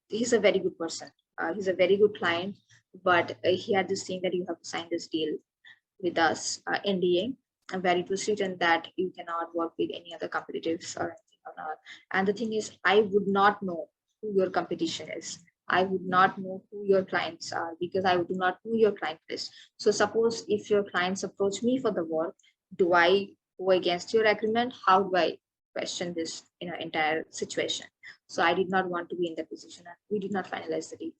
he's a very good person. He's a very good client, but he had this thing that you have to sign this deal with us, NDA, where it was written that you cannot work with any other competitors or anything or not. And the thing is, I would not know who your competition is. I would not know who your clients are because I do not know your client list. So suppose if your clients approach me for the work, do I go against your agreement? How do I question this entire situation? So I did not want to be in that position, and we did not finalize the deal.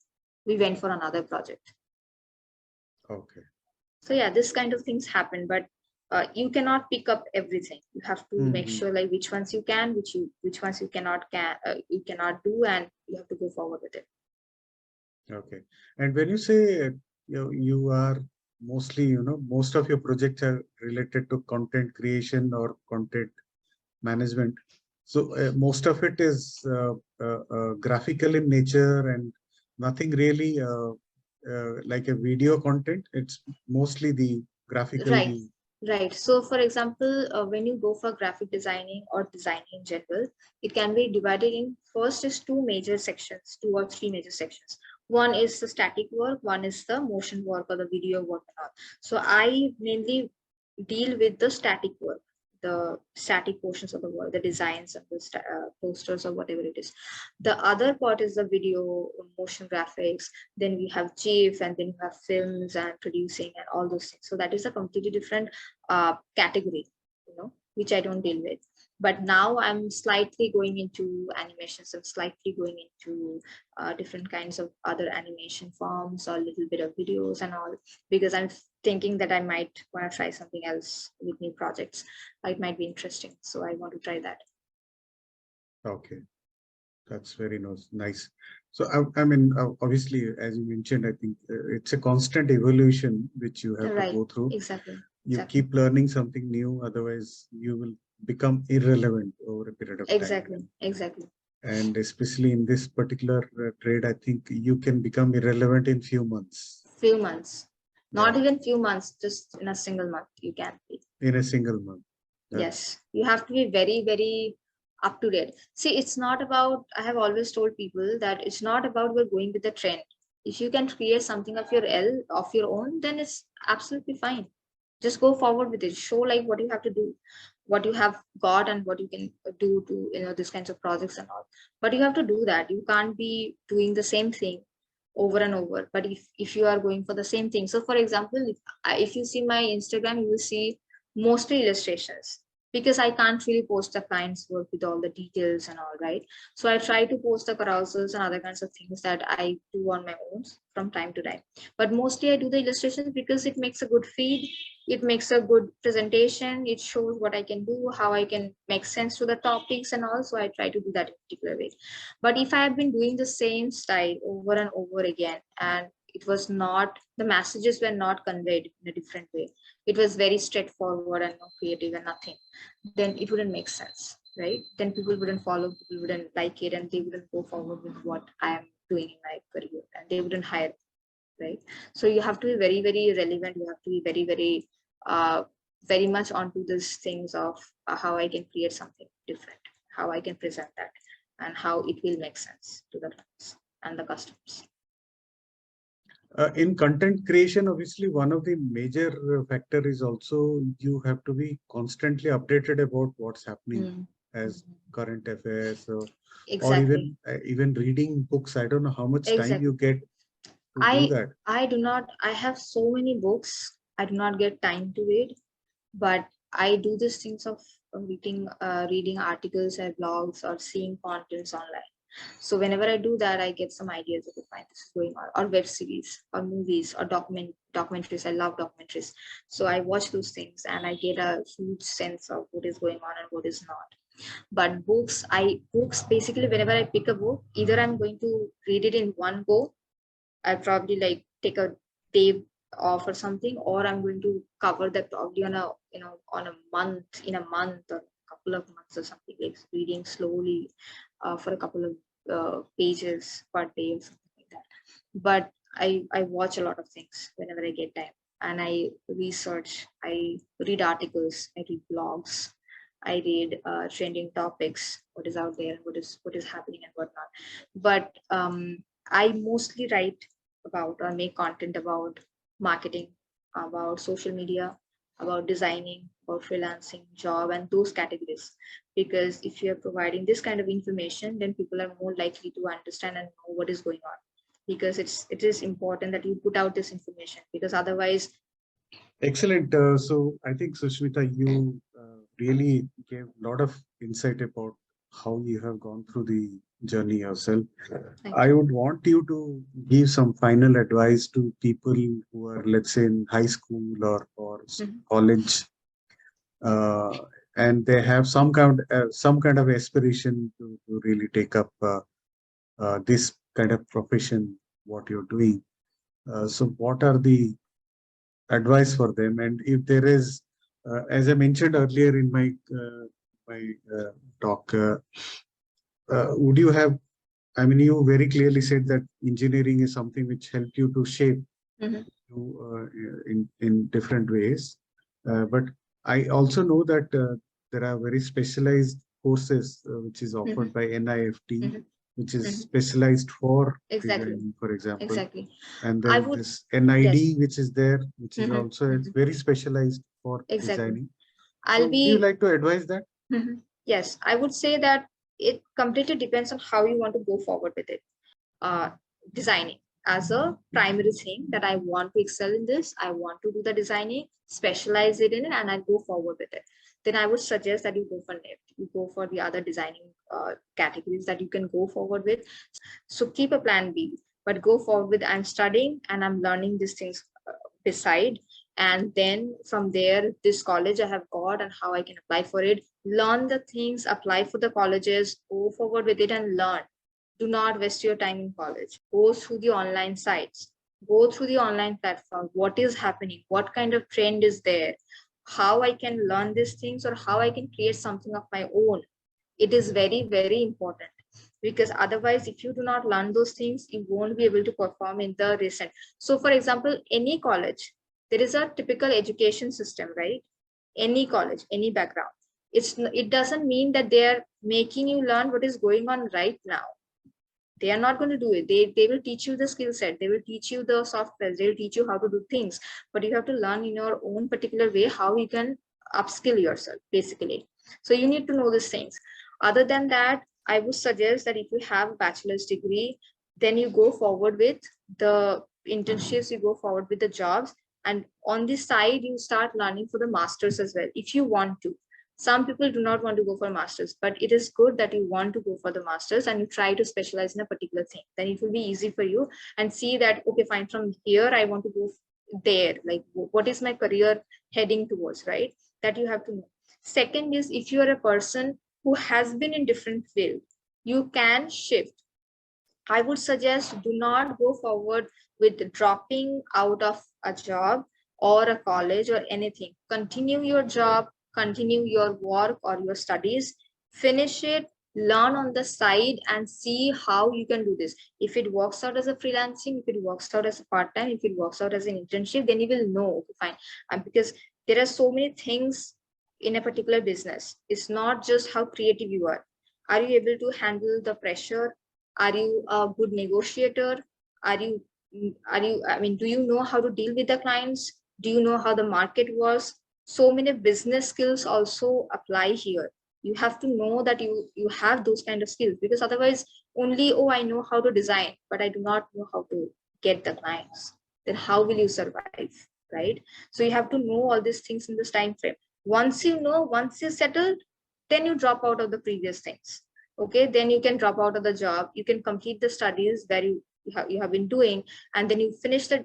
We went for another project. Okay. So yeah, this kind of things happen, but you cannot pick up everything. You have to make sure like which ones you can, which ones you cannot do, and you have to go forward with it. Okay. And when you say you are mostly, most of your projects are related to content creation or content management. So most of it is graphical in nature and nothing really like a video content. It's mostly the graphical. Right. So for example, when you go for graphic designing or designing in general, it can be divided in first is two or three major sections. One is the static work, one is the motion work or the video work and all. So I mainly deal with the static work, the static portions of the work, the designs of the posters or whatever it is. The other part is the video, motion graphics. Then we have GIF, and then you have films and producing and all those things. So that is a completely different category, which I don't deal with. But now I'm slightly going into animations. I'm slightly going into different kinds of other animation forms or a little bit of videos and all, because I'm thinking that I might want to try something else with new projects. It might be interesting. So I want to try that. Okay. That's very nice. So, I mean, obviously, as you mentioned, I think it's a constant evolution which you have to go through. Exactly. You keep learning something new, otherwise you will become irrelevant over a period of time. Exactly. And especially in this particular trade, I think you can become irrelevant in few months. Not even few months, just in a single month you can be. In a single month. Yes, you have to be very, very up to date. See, it's not about, I have always told people that it's not about we're going with the trend. If you can create something of your own, then it's absolutely fine. Just go forward with it. Show like what you have to do, what you have got, and what you can do to these kinds of projects and all. But you have to do that. You can't be doing the same thing over and over. But if you are going for the same thing, so for example, if you see my Instagram, you will see mostly illustrations, because I can't really post the client's work with all the details and all, right? So I try to post the carousels and other kinds of things that I do on my own from time to time. But mostly I do the illustrations because it makes a good feed, it makes a good presentation, it shows what I can do, how I can make sense to the topics and all. So I try to do that in a particular way. But if I have been doing the same style over and over again, and it was not, the messages were not conveyed in a different way, it was very straightforward and no creative and nothing, then it wouldn't make sense, right? Then people wouldn't follow, people wouldn't like it, and they wouldn't go forward with what I am doing in my career, and they wouldn't hire, right? So you have to be very, very relevant. You have to be very, very, very much onto these things of how I can create something different, how I can present that, and how it will make sense to the clients and the customers. In content creation, obviously, one of the major factor is also you have to be constantly updated about what's happening as current affairs, or even reading books. I don't know how much time you get to do that. I do not. I have so many books. I do not get time to read, but I do these things of reading articles or blogs or seeing contents online. So whenever I do that, I get some ideas of what this is going on, or web series, or movies, or documentaries. I love documentaries. So I watch those things and I get a huge sense of what is going on and what is not. But books basically, whenever I pick a book, either I'm going to read it in one go, I probably like take a day off or something, or I'm going to cover that probably on a month, or a couple of months or something, like reading slowly for a couple of pages per day or something like that. But I watch a lot of things whenever I get time, and I research, I read articles, I read blogs, I read trending topics, what is out there, what is happening and whatnot. But I mostly write about or make content about marketing, about social media, about designing, about freelancing, job, and those categories. Because if you are providing this kind of information, then people are more likely to understand and know what is going on. Because it is important that you put out this information, because otherwise. Excellent. So I think, Sushmita, you really gave a lot of insight about how you have gone through the journey yourself. I would want you to give some final advice to people who are, let's say, in high school or college, uh, and they have some kind of aspiration to really take up this kind of profession, what you're doing. So, what are the advice for them? And if there is, as I mentioned earlier in my talk, would you have? I mean, you very clearly said that engineering is something which helped you to shape you in different ways. But I also know that there are very specialized courses which is offered by NIFT, which is specialized for designing, for example. Exactly. And then this NID, which is there, which is also it's very specialized for designing. So would you like to advise that? Yes, I would say that it completely depends on how you want to go forward with it. Designing as a primary thing, that I want to excel in this, I want to do the designing, specialize it in it, and I go forward with it. Then I would suggest that you go for NIFT, you go for the other designing categories that you can go forward with. So keep a plan B, but go forward with I'm studying and I'm learning these things beside. And then from there, this college I have got and how I can apply for it, learn the things, apply for the colleges, go forward with it and learn. Do not waste your time in college. Go through the online sites, go through the online platform. What is happening? What kind of trend is there? How I can learn these things, or how I can create something of my own. It is very, very important, because otherwise, if you do not learn those things, you won't be able to perform in the recent. So, for example, any college, there is a typical education system, right? Any college, any background. It doesn't mean that they are making you learn what is going on right now. They are not going to do it. They will teach you the skill set, they will teach you the software, they will teach you how to do things, but you have to learn in your own particular way how you can upskill yourself, basically. So you need to know these things. Other than that, I would suggest that if you have a bachelor's degree, then you go forward with the internships, you go forward with the jobs, and on the side you start learning for the masters as well, if you want to. Some people do not want to go for masters, but it is good that you want to go for the masters and you try to specialize in a particular thing. Then it will be easy for you, and see that, okay, fine, from here I want to go there, like what is my career heading towards, right? That you have to know. Second is, if you are a person who has been in different field, you can shift. I would suggest, do not go forward with dropping out of a job or a college or anything. Continue your job, continue your work or your studies, finish it, learn on the side, and see how you can do this. If it works out as a freelancing, if it works out as a part-time, if it works out as an internship, then you will know, okay, fine. Because there are so many things in a particular business. It's not just how creative you are. Are you able to handle the pressure? Are you a good negotiator? I mean, do you know how to deal with the clients? Do you know how the market works? So many business skills also apply here. You have to know that you have those kind of skills, because otherwise only, oh, I know how to design, but I do not know how to get the clients. Then how will you survive, right? So you have to know all these things in this time frame. Once you know, once you're settled, then you drop out of the previous things. Okay, then you can drop out of the job, you can complete the studies that you have been doing, and then you finish the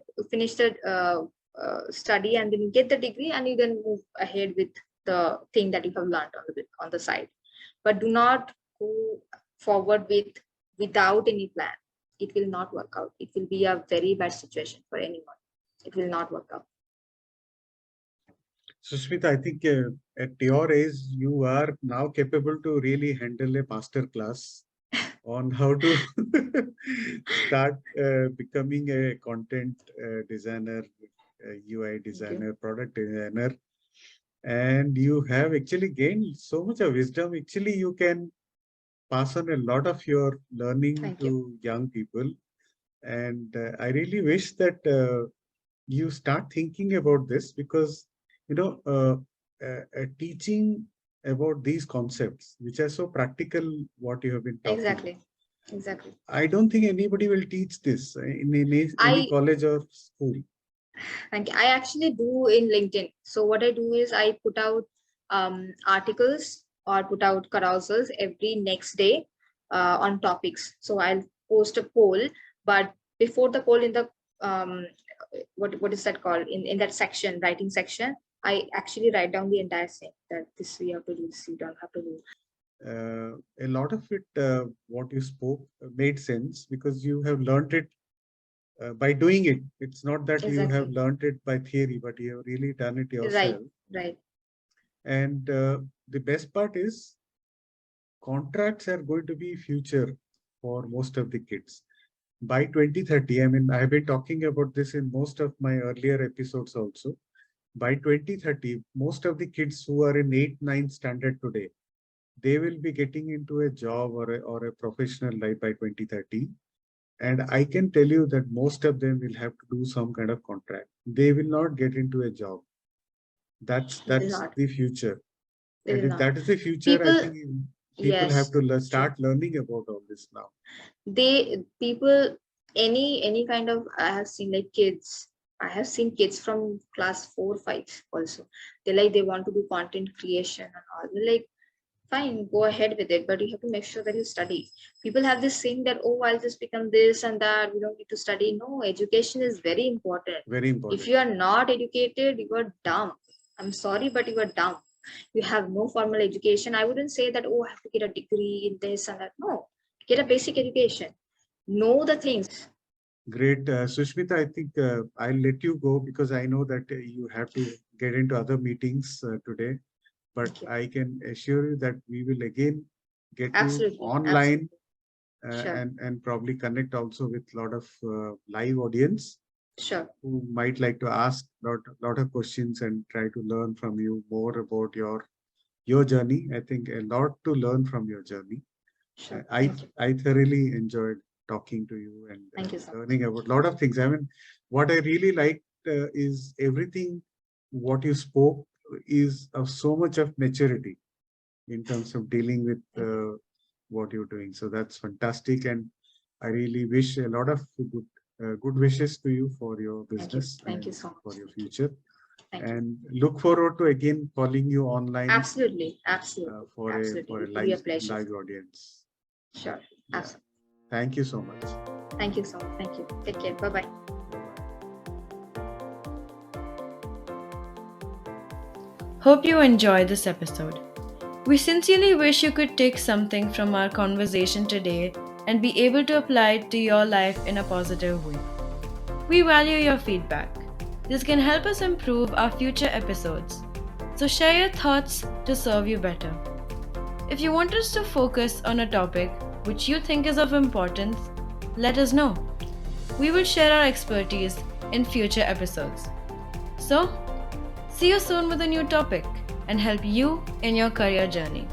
study, and then you get the degree, and you then move ahead with the thing that you have learned on the side. But do not go forward without any plan. It will not work out. It will be a very bad situation for anyone. It will not work out. Sushmita, I think at your age, you are now capable to really handle a master class on how to start becoming a content designer, UI designer, product designer. and you have actually gained so much of wisdom. Actually, you can pass on a lot of your learning Thank to you. young people. And I really wish that you start thinking about this, because you know teaching about these concepts which are so practical, what you have been talking, Exactly. Exactly. I don't think anybody will teach this in any I college or school. I actually do in LinkedIn. So what I do is I put out articles or put out carousels every next day on topics. So I'll post a poll, but before the poll in the um, what is that called in that section, writing section, I actually write down the entire thing that this we have to do, this you don't have to do. A lot of it, what you spoke, made sense, because you have learned it by doing it. It's not that you have Exactly. learned it by theory, but you have really done it Right. yourself. Right. And the best part is, contracts are going to be future for most of the kids. By 2030, I mean, I've been talking about this in most of my earlier episodes also. By 2030, most of the kids who are in 8th, 9th standard today, they will be getting into a job or a professional life by 2030. And I can tell you that most of them will have to do some kind of contract. They will not get into a job. That's They will that's not. the future. They And will if not. that is the future, I People, think people have yes, to true. start learning about all this now. They people any kind of I have seen kids from class 4 5 also. They want to do content creation and all. They're like, fine, go ahead with it, but you have to make sure that you study. People have this thing that, oh, I'll just become this and that, we don't need to study. No, education is very important. Very If important. you are not educated, you are dumb. I'm sorry, but you are dumb. You have no formal education. I wouldn't say that, oh, I have to get a degree in this and that. No, get a basic education, know the things. Great. Sushmita, I think I'll let you go, because I know that you have to get into other meetings today. But Thank you. I can assure you that we will again get you Absolutely, online, absolutely. Sure, and probably connect also with a lot of live audience sure. who might like to ask lot of questions and try to learn from you more about your journey. I think a lot to learn from your journey. Sure. I Thank you. I thoroughly enjoyed talking to you and Thank you so much. learning about a lot of things. I mean, what I really liked is everything what you spoke is of so much of maturity in terms of dealing with Thank you. what you're doing. So that's fantastic, and I really wish a lot of good wishes to you for your Thank you. business Thank you and so much. for your Thank you. future. Thank you. And look forward to again calling you online Absolutely. Absolutely. Absolutely. for a It will be a pleasure. live audience. Sure. Yeah. Absolutely. Thank you so much. Thank you so much. Thank you. Take care. Bye bye. Hope you enjoyed this episode. We sincerely wish you could take something from our conversation today and be able to apply it to your life in a positive way. We value your feedback. This can help us improve our future episodes. So share your thoughts to serve you better. If you want us to focus on a topic which you think is of importance, let us know. We will share our expertise in future episodes. So, see you soon with a new topic and help you in your career journey.